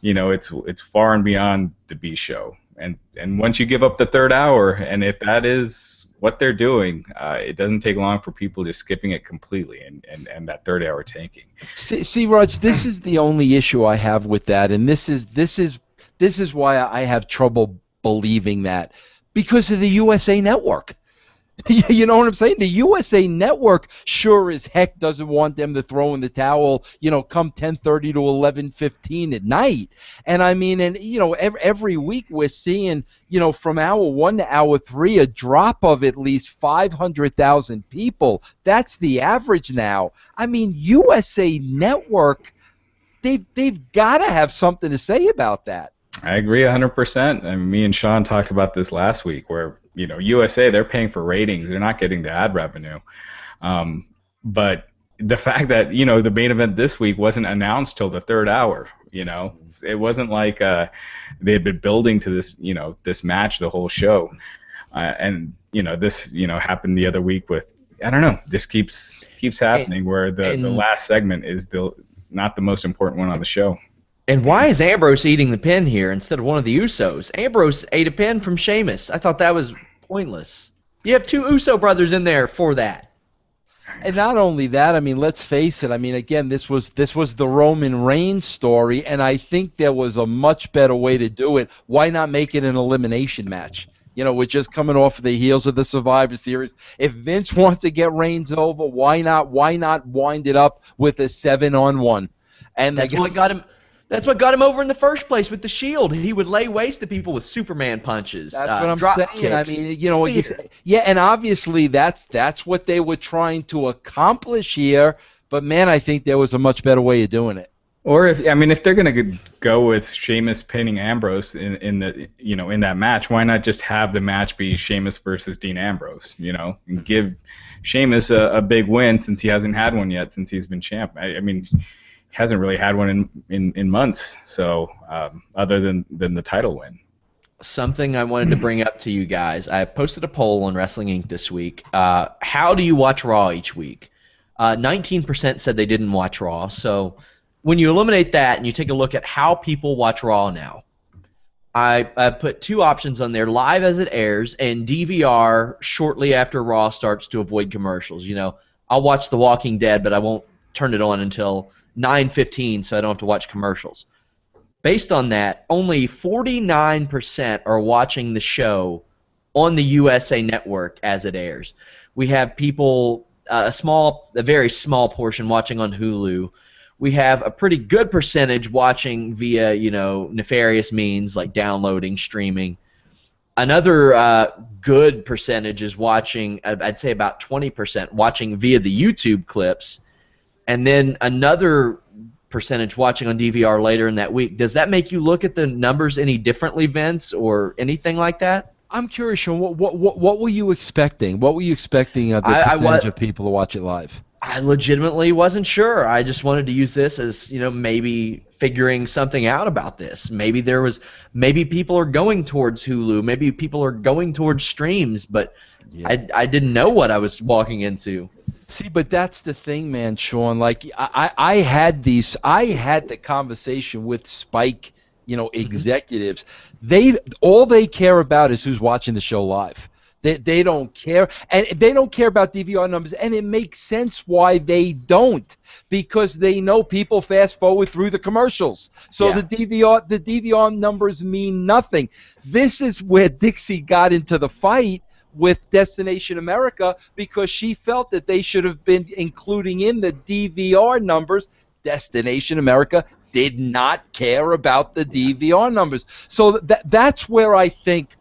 it's far and beyond the B show. And once you give up the third hour, and if that is what they're doing, it doesn't take long for people just skipping it completely and that third hour tanking. See, Raj, this is the only issue I have with that, and this is why I have trouble believing that, because of the USA Network. You know what I'm saying? The USA Network sure as heck doesn't want them to throw in the towel, come 10:30 to 11:15 at night. And I mean, every week we're seeing, from hour 1 to hour 3, a drop of at least 500,000 people. That's the average now. I mean, USA Network, they've got to have something to say about that. I agree 100%. I mean, me and Sean talked about this last week, where USA, they're paying for ratings, they're not getting the ad revenue. But the fact that the main event this week wasn't announced till the third hour, it wasn't like they had been building to this this match the whole show, and this happened the other week with, I don't know, this keeps happening, where the last segment is not the most important one on the show. And why is Ambrose eating the pin here instead of one of the Usos? Ambrose ate a pin from Sheamus. I thought that was pointless. You have 2 Uso brothers in there for that. And not only that, I mean, let's face it. I mean, again, this was the Roman Reigns story, and I think there was a much better way to do it. Why not make it an elimination match? We're just coming off of the heels of the Survivor Series. If Vince wants to get Reigns over, why not wind it up with a 7-on-1? And that's what got him. That's what got him over in the first place with the Shield. He would lay waste to people with Superman punches. That's what I'm saying. Kicks, I mean, yeah, and obviously that's what they were trying to accomplish here. But man, I think there was a much better way of doing it. Or if they're gonna go with Sheamus pinning Ambrose in that match, why not just have the match be Sheamus versus Dean Ambrose? And give Sheamus a big win, since he hasn't had one yet since he's been champ. I mean, hasn't really had one in months, so other than the title win. Something I wanted to bring up to you guys. I posted a poll on Wrestling Inc. this week. How do you watch Raw each week? 19% said they didn't watch Raw. So when you eliminate that and you take a look at how people watch Raw now, I put 2 options on there: live as it airs and DVR shortly after Raw starts to avoid commercials. I'll watch The Walking Dead, but I won't turn it on until 9:15, so I don't have to watch commercials. Based on that, only 49% are watching the show on the USA Network as it airs. We have people, a very small portion watching on Hulu. We have a pretty good percentage watching via, nefarious means like downloading, streaming. Another good percentage is watching, I'd say about 20%, watching via the YouTube clips. And then another percentage watching on DVR later in that week. Does that make you look at the numbers any differently, Vince, or anything like that? I'm curious, Sean. What were you expecting? What were you expecting the percentage of people to watch it live? I legitimately wasn't sure. I just wanted to use this as maybe figuring something out about this. Maybe people are going towards Hulu. Maybe people are going towards streams, but yeah. I didn't know what I was walking into. See, but that's the thing, man, Sean. Like I had the conversation with Spike, executives. All they care about is who's watching the show live. They don't care, and they don't care about DVR numbers, and it makes sense why they don't, because they know people fast forward through the commercials. So yeah. the DVR numbers mean nothing. This is where Dixie got into the fight with Destination America, because she felt that they should have been including in the DVR numbers. Destination America did not care about the DVR numbers. So that's where I think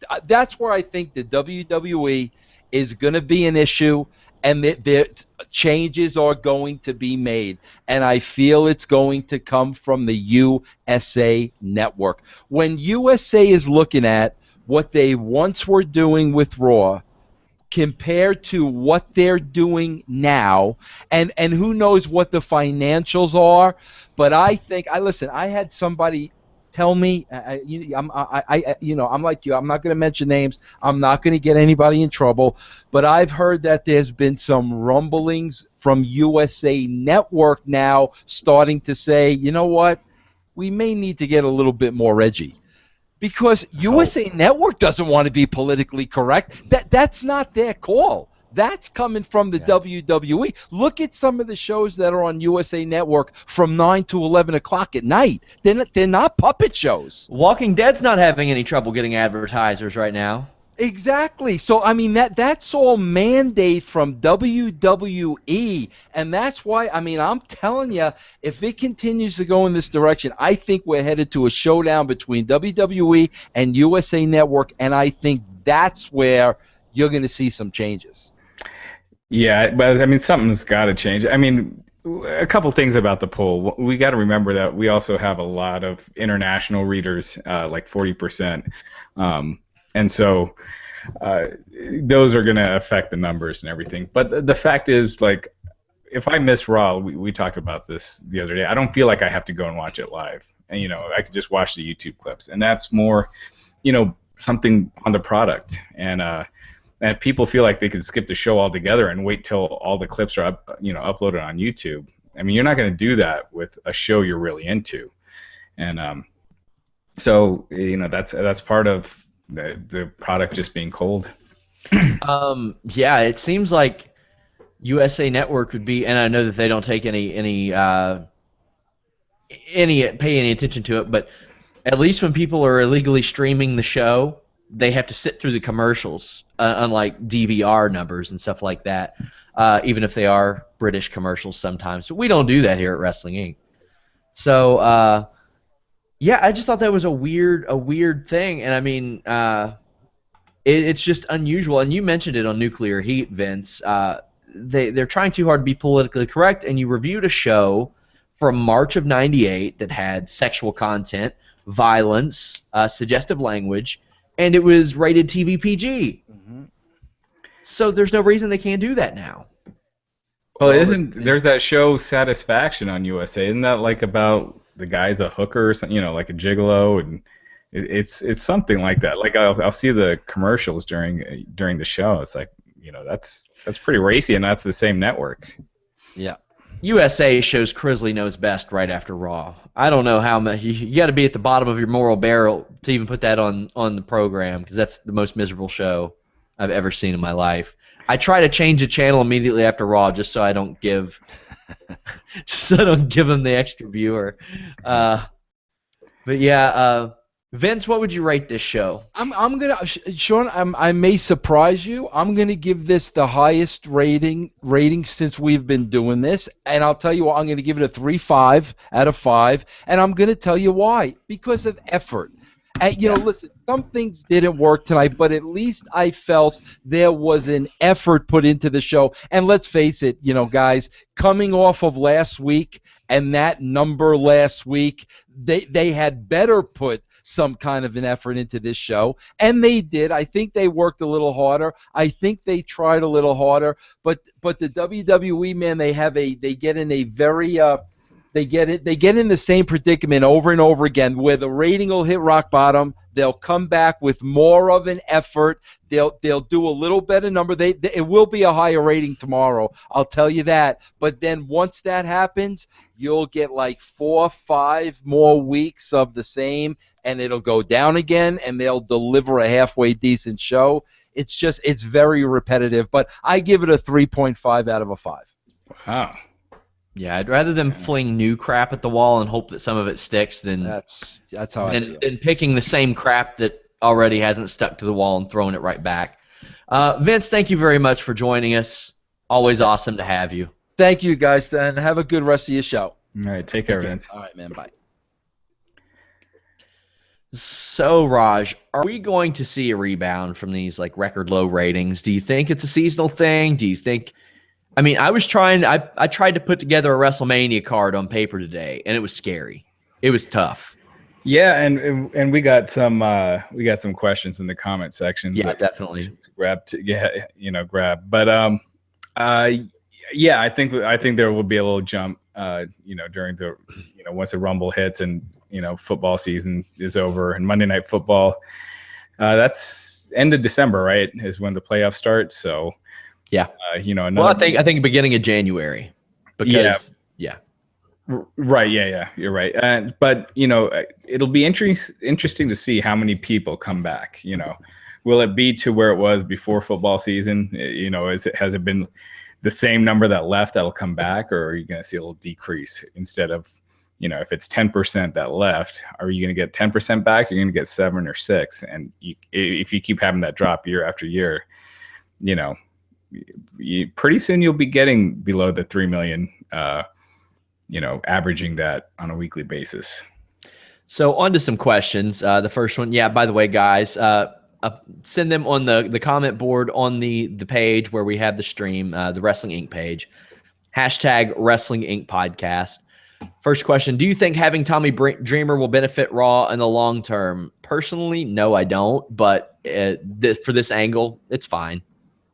the WWE is going to be an issue, and that changes are going to be made. And I feel it's going to come from the USA Network. When USA is looking at what they once were doing with Raw compared to what they're doing now, and who knows what the financials are, but I had somebody Tell me. I'm like you. I'm not going to mention names. I'm not going to get anybody in trouble. But I've heard that there's been some rumblings from USA Network now starting to say, you know what, we may need to get a little bit more edgy. Because USA Network doesn't want to be politically correct. That's not their call. That's coming from the WWE. Look at some of the shows that are on USA Network from 9 to 11 o'clock at night. They're not puppet shows. Walking Dead's not having any trouble getting advertisers right now. Exactly. So, I mean, that's all mandate from WWE, and that's why, I mean, I'm telling you, if it continues to go in this direction, I think we're headed to a showdown between WWE and USA Network, and I think that's where you're going to see some changes. Yeah, but, I mean, something's got to change. I mean, a couple things about the poll. We got to remember that we also have a lot of international readers, like 40%. And so those are going to affect the numbers and everything. But the fact is, like, if I miss Raw, we talked about this the other day, I don't feel like I have to go and watch it live. And, I could just watch the YouTube clips. And that's more, something on the product. And if people feel like they could skip the show altogether and wait till all the clips are uploaded on YouTube, I mean, you're not going to do that with a show you're really into. And so, that's part of the product just being cold. Yeah, it seems like USA Network would be, and I know that they don't take any pay any attention to it, but at least when people are illegally streaming the show, they have to sit through the commercials, unlike DVR numbers and stuff like that. Even if they are British commercials sometimes, but we don't do that here at Wrestling Inc. So. Yeah, I just thought that was a weird thing, and I mean, it's just unusual. And you mentioned it on Nuclear Heat, Vince. They're trying too hard to be politically correct, and you reviewed a show from March of '98 that had sexual content, violence, suggestive language, and it was rated TV PG. Mm-hmm. So there's no reason they can't do that now. Well, there's that show Satisfaction on USA? Isn't that like about the guy's a hooker or something, like a gigolo, and it's something like that. Like I'll see the commercials during the show. It's like, that's pretty racy, and that's the same network. Yeah. USA shows Crisley Knows Best right after Raw. I don't know how much you got to be at the bottom of your moral barrel to even put that on the program, because that's the most miserable show I've ever seen in my life. I try to change the channel immediately after Raw just so I don't give them the extra viewer. But yeah, Vince, what would you rate this show? I'm gonna, Sean. I may surprise you. I'm gonna give this the highest rating since we've been doing this, and I'll tell you what. I'm gonna give it a 3.5 out of 5, and I'm gonna tell you why. Because of effort. Listen, some things didn't work tonight, but at least I felt there was an effort put into the show. And let's face it, guys, coming off of last week and that number last week, they had better put some kind of an effort into this show, and they did. I think they worked a little harder. I think they tried a little harder, but the WWE, man, they get in a very They get in the same predicament over and over again, where the rating will hit rock bottom. They'll come back with more of an effort. They'll do a little better number. It will be a higher rating tomorrow, I'll tell you that. But then once that happens, you'll get like 4 or 5 more weeks of the same, and it'll go down again, and they'll deliver a halfway decent show. It's very repetitive, but I give it a 3.5 out of a 5. Wow. Yeah, I'd rather them fling new crap at the wall and hope that some of it sticks than that's how I feel. Than picking the same crap that already hasn't stuck to the wall and throwing it right back. Vince, thank you very much for joining us. Always awesome to have you. Thank you, guys, and have a good rest of your show. All right, take care, Vince. All right, man, bye. So, Raj, are we going to see a rebound from these record low ratings? Do you think it's a seasonal thing? Do you think? I mean, I tried to put together a WrestleMania card on paper today, and it was scary. It was tough. Yeah, and we got some questions in the comment section. Yeah, definitely. Grab. But yeah, I think there will be a little jump. During the once the Rumble hits, and football season is over and Monday Night Football. That's end of December, right? Is when the playoffs start. So yeah, another. Well, I think beginning of January. Because yeah. Right. Yeah. You're right. But it'll be interesting to see how many people come back. Will it be to where it was before football season? Has it been the same number that left that'll come back, or are you going to see a little decrease instead of, if it's 10% that left, are you going to get 10% back? You're going to get 7 or 6. And if you keep having that drop year after year, pretty soon you'll be getting below the 3 million, averaging that on a weekly basis. So on to some questions. The first one, by the way, guys, send them on the comment board on the page where we have the stream, the Wrestling Inc. page. # Wrestling Inc. podcast. First question, do you think having Tommy Dreamer will benefit Raw in the long term? Personally, no, I don't. But for this angle, it's fine.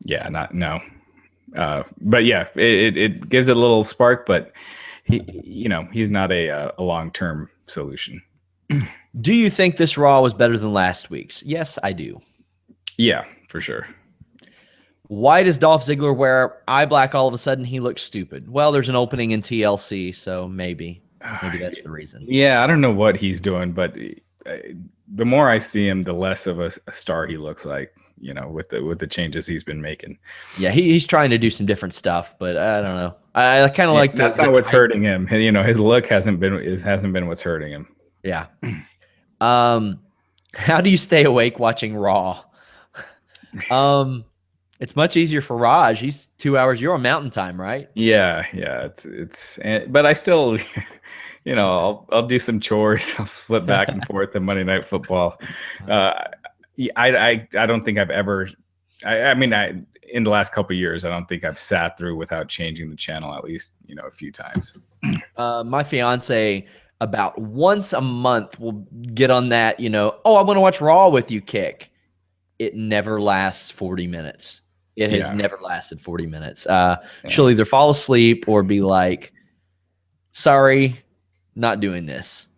Yeah, no. But yeah, it gives it a little spark, but he's not a long-term solution. Do you think this Raw was better than last week's? Yes, I do. Yeah, for sure. Why does Dolph Ziggler wear eye black all of a sudden? He looks stupid. Well, there's an opening in TLC, so maybe that's the reason. Yeah, I don't know what he's doing, but the more I see him, the less of a star he looks like. With the changes he's been making. Yeah, he's trying to do some different stuff, but I don't know. I kind of like that's not what's hurting him. His look hasn't been what's hurting him. Yeah. How do you stay awake watching Raw? It's much easier for Raj. He's 2 hours. You're on Mountain Time, right? Yeah. It's but I still, I'll do some chores. I'll flip back and forth to Monday Night Football. I don't think I've ever. In the last couple of years, I don't think I've sat through without changing the channel at least a few times. My fiance about once a month will get on that. I want to watch Raw with you. Kick. It never lasts 40 minutes. It has never lasted 40 minutes. She'll either fall asleep or be like, "Sorry, not doing this."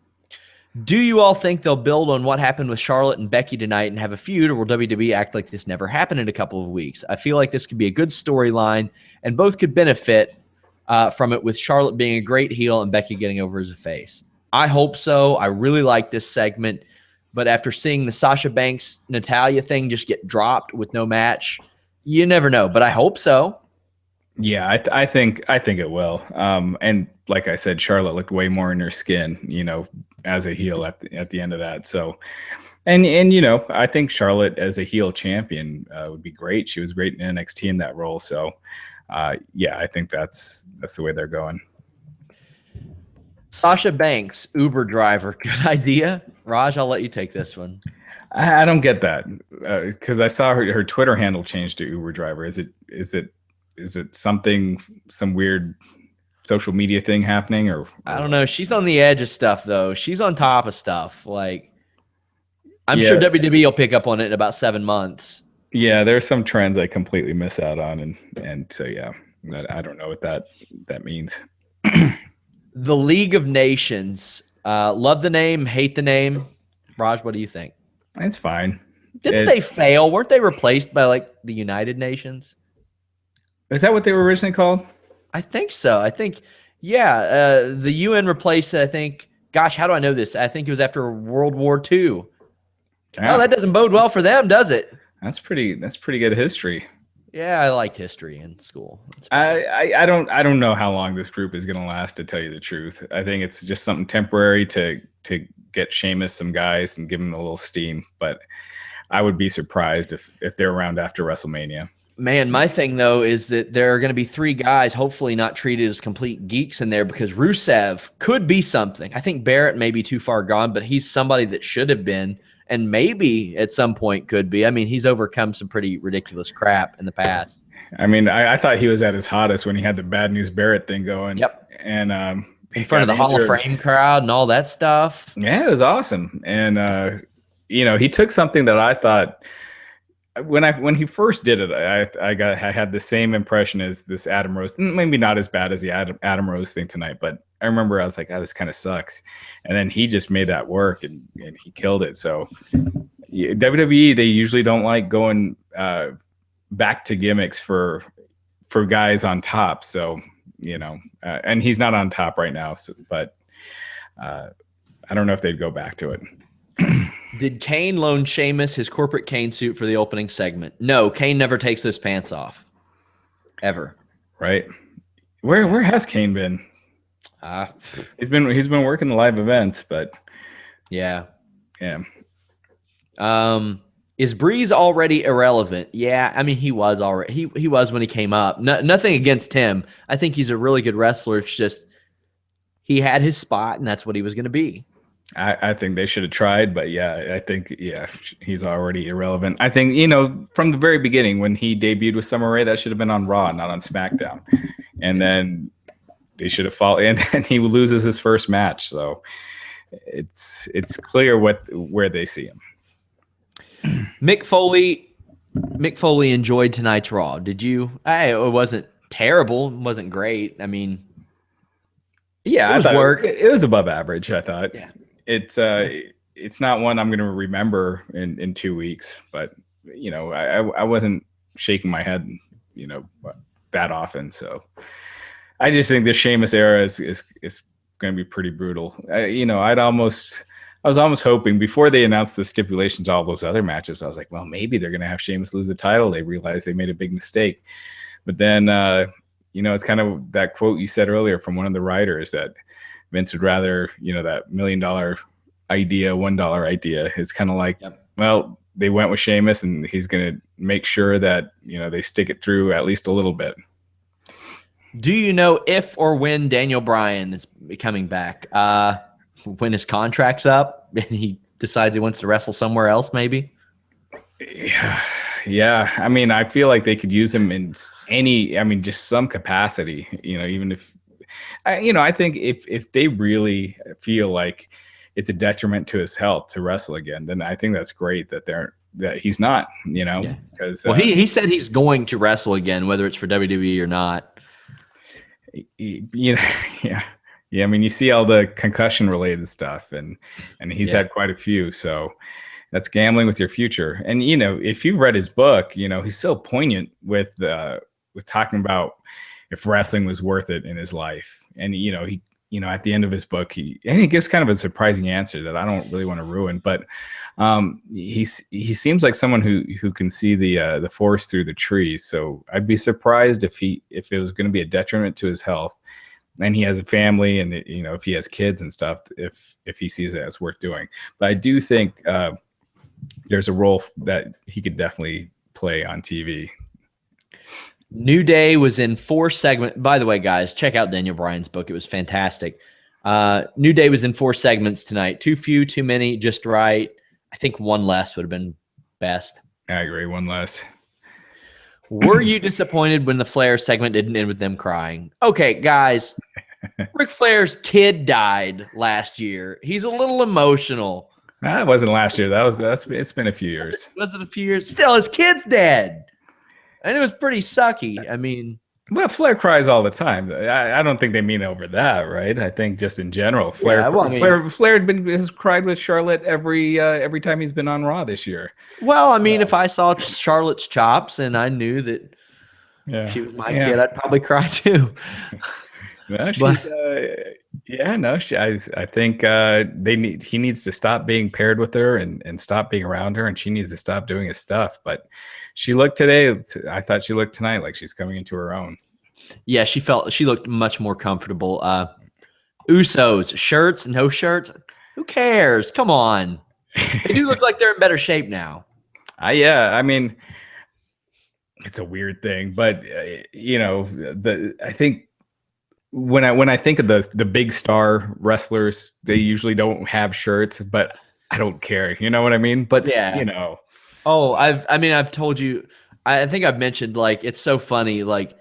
Do you all think they'll build on what happened with Charlotte and Becky tonight and have a feud, or will WWE act like this never happened in a couple of weeks? I feel like this could be a good storyline, and both could benefit from it, with Charlotte being a great heel and Becky getting over as a face. I hope so. I really like this segment, but after seeing the Sasha Banks Natalya thing just get dropped with no match, you never know. But I hope so. Yeah, I think it will. And like I said, Charlotte looked way more in her skin, as a heel at the end of that. So, and I think Charlotte as a heel champion would be great. She was great in NXT in that role. So, I think that's the way they're going. Sasha Banks, Uber driver, good idea. Raj, I'll let you take this one. I don't get that because I saw her Twitter handle changed to Uber driver. Is it some weird social media thing happening, or I don't know. She's on the edge of stuff though. She's on top of stuff. Like I'm sure WWE will pick up on it in about 7 months. Yeah, there are some trends I completely miss out on, and so I don't know what that means. The League of Nations. Love the name, hate the name. Raj, what do you think? It's fine. Didn't they fail? Weren't they replaced by like the United Nations? Is that what they were originally called? I think so. The UN replaced it, I think. Gosh, how do I know this? I think it was after World War II. Yeah. Oh, that doesn't bode well for them, does it? That's pretty good history. Yeah, I liked history in school. I don't know how long this group is going to last, to tell you the truth. I think it's just something temporary to get Sheamus some guys and give him a little steam. But I would be surprised if they're around after WrestleMania. Man, my thing, though, is that there are going to be 3 guys hopefully not treated as complete geeks in there, because Rusev could be something. I think Barrett may be too far gone, but he's somebody that should have been and maybe at some point could be. I mean, he's overcome some pretty ridiculous crap in the past. I mean, I thought he was at his hottest when he had the Bad News Barrett thing going. Yep. And in front of the Hall of Fame crowd and all that stuff. Yeah, it was awesome. And, he took something that I thought when he first did it, I had the same impression as this Adam Rose. Maybe not as bad as the Adam Rose thing tonight, but I remember I was like, oh, this kind of sucks. And then he just made that work, and he killed it. So yeah, WWE, they usually don't like going back to gimmicks for guys on top. So and he's not on top right now. So, but I don't know if they'd go back to it. Did Kane loan Sheamus his corporate Kane suit for the opening segment? No, Kane never takes those pants off. Ever. Right. Where has Kane been? He's been working the live events, but yeah. Is Breeze already irrelevant? Yeah, I mean he was already he was when he came up. Nothing against him. I think he's a really good wrestler. It's just he had his spot, and that's what he was going to be. I think they should have tried, but I think he's already irrelevant. I think from the very beginning when he debuted with Summer Rae, that should have been on Raw, not on SmackDown, and then they should have followed. And then he loses his first match, so it's clear where they see him. Mick Foley enjoyed tonight's Raw. Did you? It wasn't terrible. It wasn't great. I mean, I thought it was above average. I thought. Yeah. It's not one I'm going to remember in 2 weeks, but I wasn't shaking my head, that often. So I just think the Sheamus era is going to be pretty brutal. I was almost hoping before they announced the stipulations to all those other matches, I was like, well, maybe they're going to have Sheamus lose the title. They realized they made a big mistake, but then it's kind of that quote you said earlier from one of the writers that Vince would rather, that $1 million idea, $1 idea. It's kind of like, well, they went with Sheamus, and he's going to make sure that, they stick it through at least a little bit. Do you know if or when Daniel Bryan is coming back? When his contract's up and he decides he wants to wrestle somewhere else, maybe? Yeah. I mean, I feel like they could use him in just some capacity, even if, I think if they really feel like it's a detriment to his health to wrestle again, then I think that's great that he's not, because he said he's going to wrestle again, whether it's for WWE or not. Yeah. I mean, you see all the concussion related stuff, and he's had quite a few, so that's gambling with your future. And if you've read his book, he's so poignant with talking about if wrestling was worth it in his life. And he at the end of his book, he gives kind of a surprising answer that I don't really want to ruin, but he seems like someone who can see the forest through the trees. So I'd be surprised if it was going to be a detriment to his health, and he has a family, and if he has kids and stuff, if he sees it as worth doing. But I do think there's a role that he could definitely play on TV. New Day was in 4 segments. By the way, guys, check out Daniel Bryan's book. It was fantastic. New Day was in 4 segments tonight. Too few, too many, just right. I think 1 less would have been best. I agree, 1 less. Were you disappointed when the Flair segment didn't end with them crying? Okay, guys, Ric Flair's kid died last year. He's a little emotional. That wasn't last year. It's been a few years. Was it a few years? Still, his kid's dead. And it was pretty sucky. I mean, well, Flair cries all the time. I don't think they mean over that, right? I think just in general, Flair has cried with Charlotte every time he's been on Raw this year. Well, I mean, if I saw Charlotte's chops and I knew that she was my kid, I'd probably cry too. No, I think he needs to stop being paired with her and stop being around her, and she needs to stop doing his stuff. But she looked today. I thought she looked tonight like she's coming into her own. Yeah, she looked much more comfortable. Usos, shirts, no shirts. Who cares? Come on. They do look like they're in better shape now. I mean, it's a weird thing, but I think when I think of the big star wrestlers, they usually don't have shirts, but I don't care. You know what I mean? But Oh, I've told you. I think I've mentioned, like, it's so funny. Like,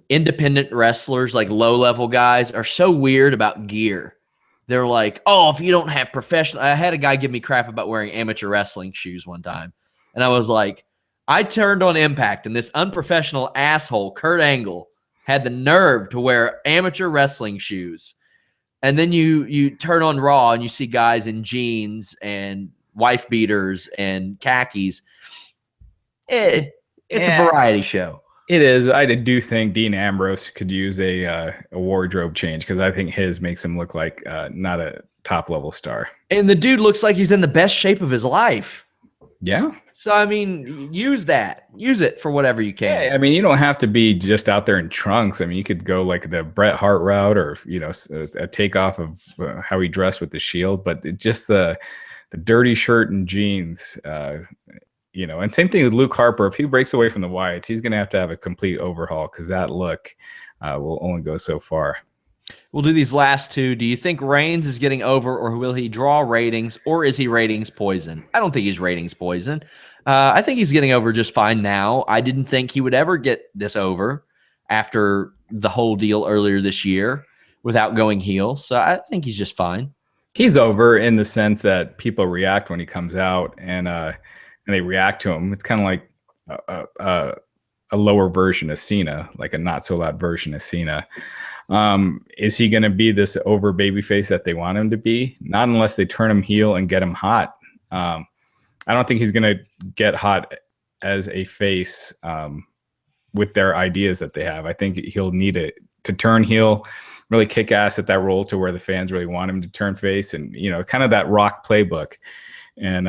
independent wrestlers, like low-level guys, are so weird about gear. They're like, oh, if you don't have professional. I had a guy give me crap about wearing amateur wrestling shoes one time, and I was like, I turned on Impact, and this unprofessional asshole, Kurt Angle, had the nerve to wear amateur wrestling shoes. And then you turn on Raw, and you see guys in jeans and wife beaters and khakis. It's a variety show. It is. I do think Dean Ambrose could use a wardrobe change, because I think his makes him look like not a top-level star. And the dude looks like he's in the best shape of his life. Yeah. So, I mean, use that. Use it for whatever you can. Yeah, I mean, you don't have to be just out there in trunks. I mean, you could go like the Bret Hart route, or, a takeoff of how he dressed with the Shield. But just the dirty shirt and jeans, and same thing with Luke Harper. If he breaks away from the Wyatts, he's going to have a complete overhaul, because that look will only go so far. We'll do these last two. Do you think Reigns is getting over, or will he draw ratings, or is he ratings poison? I don't think he's ratings poison. I think he's getting over just fine now. I didn't think he would ever get this over after the whole deal earlier this year without going heel. So I think he's just fine. He's over in the sense that people react when he comes out, and they react to him. It's kind of like a lower version of Cena, like a not so loud version of Cena. Is he going to be this over babyface that they want him to be? Not unless they turn him heel and get him hot. I don't think he's going to get hot as a face with their ideas that they have. I think he'll need to turn heel, really kick ass at that role to where the fans really want him to turn face, and kind of that Rock playbook. And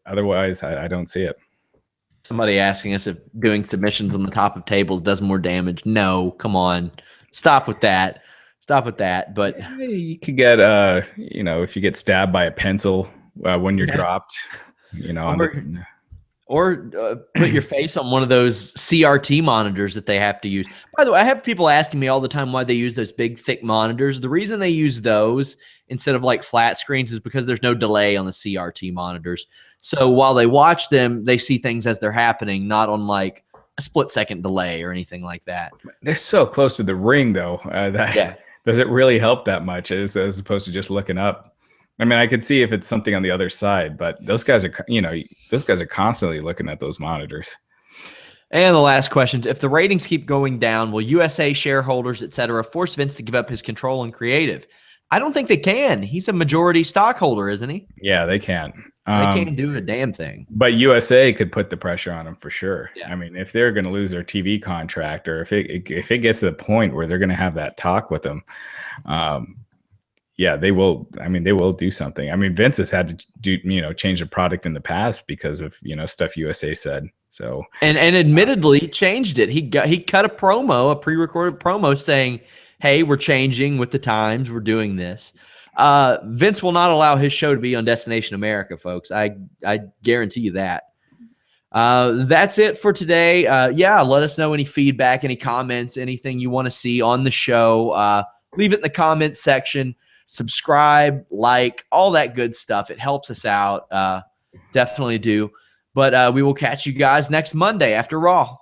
otherwise, I don't see it. Somebody asking us if doing submissions on the top of tables does more damage. No, come on. Stop with that. But you could get, if you get stabbed by a pencil when you're dropped, or put your face on one of those CRT monitors that they have to use. By the way, I have people asking me all the time why they use those big, thick monitors. The reason they use those instead of like flat screens is because there's no delay on the CRT monitors. So while they watch them, they see things as they're happening, not on like a split-second delay or anything like that. They're so close to the ring, though. Does it really help that much as opposed to just looking up? I mean, I could see if it's something on the other side, but those guys are constantly looking at those monitors. And the last question: if the ratings keep going down, will USA shareholders, etc., force Vince to give up his control and creative? I don't think they can. He's a majority stockholder, isn't he? Yeah, they can. They can't do a damn thing. But USA could put the pressure on them for sure. Yeah. I mean, if they're going to lose their TV contract, or if it gets to the point where they're going to have that talk with them, they will. I mean, they will do something. I mean, Vince has had to change the product in the past because of stuff USA said. So and admittedly changed it. He cut a pre-recorded promo saying, "Hey, we're changing with the times. We're doing this." Vince will not allow his show to be on Destination America, folks. I guarantee you that. That's it for today. Let us know any feedback, any comments, anything you want to see on the show. Leave it in the comments section. Subscribe, like, all that good stuff. It helps us out. Definitely do. But we will catch you guys next Monday after Raw.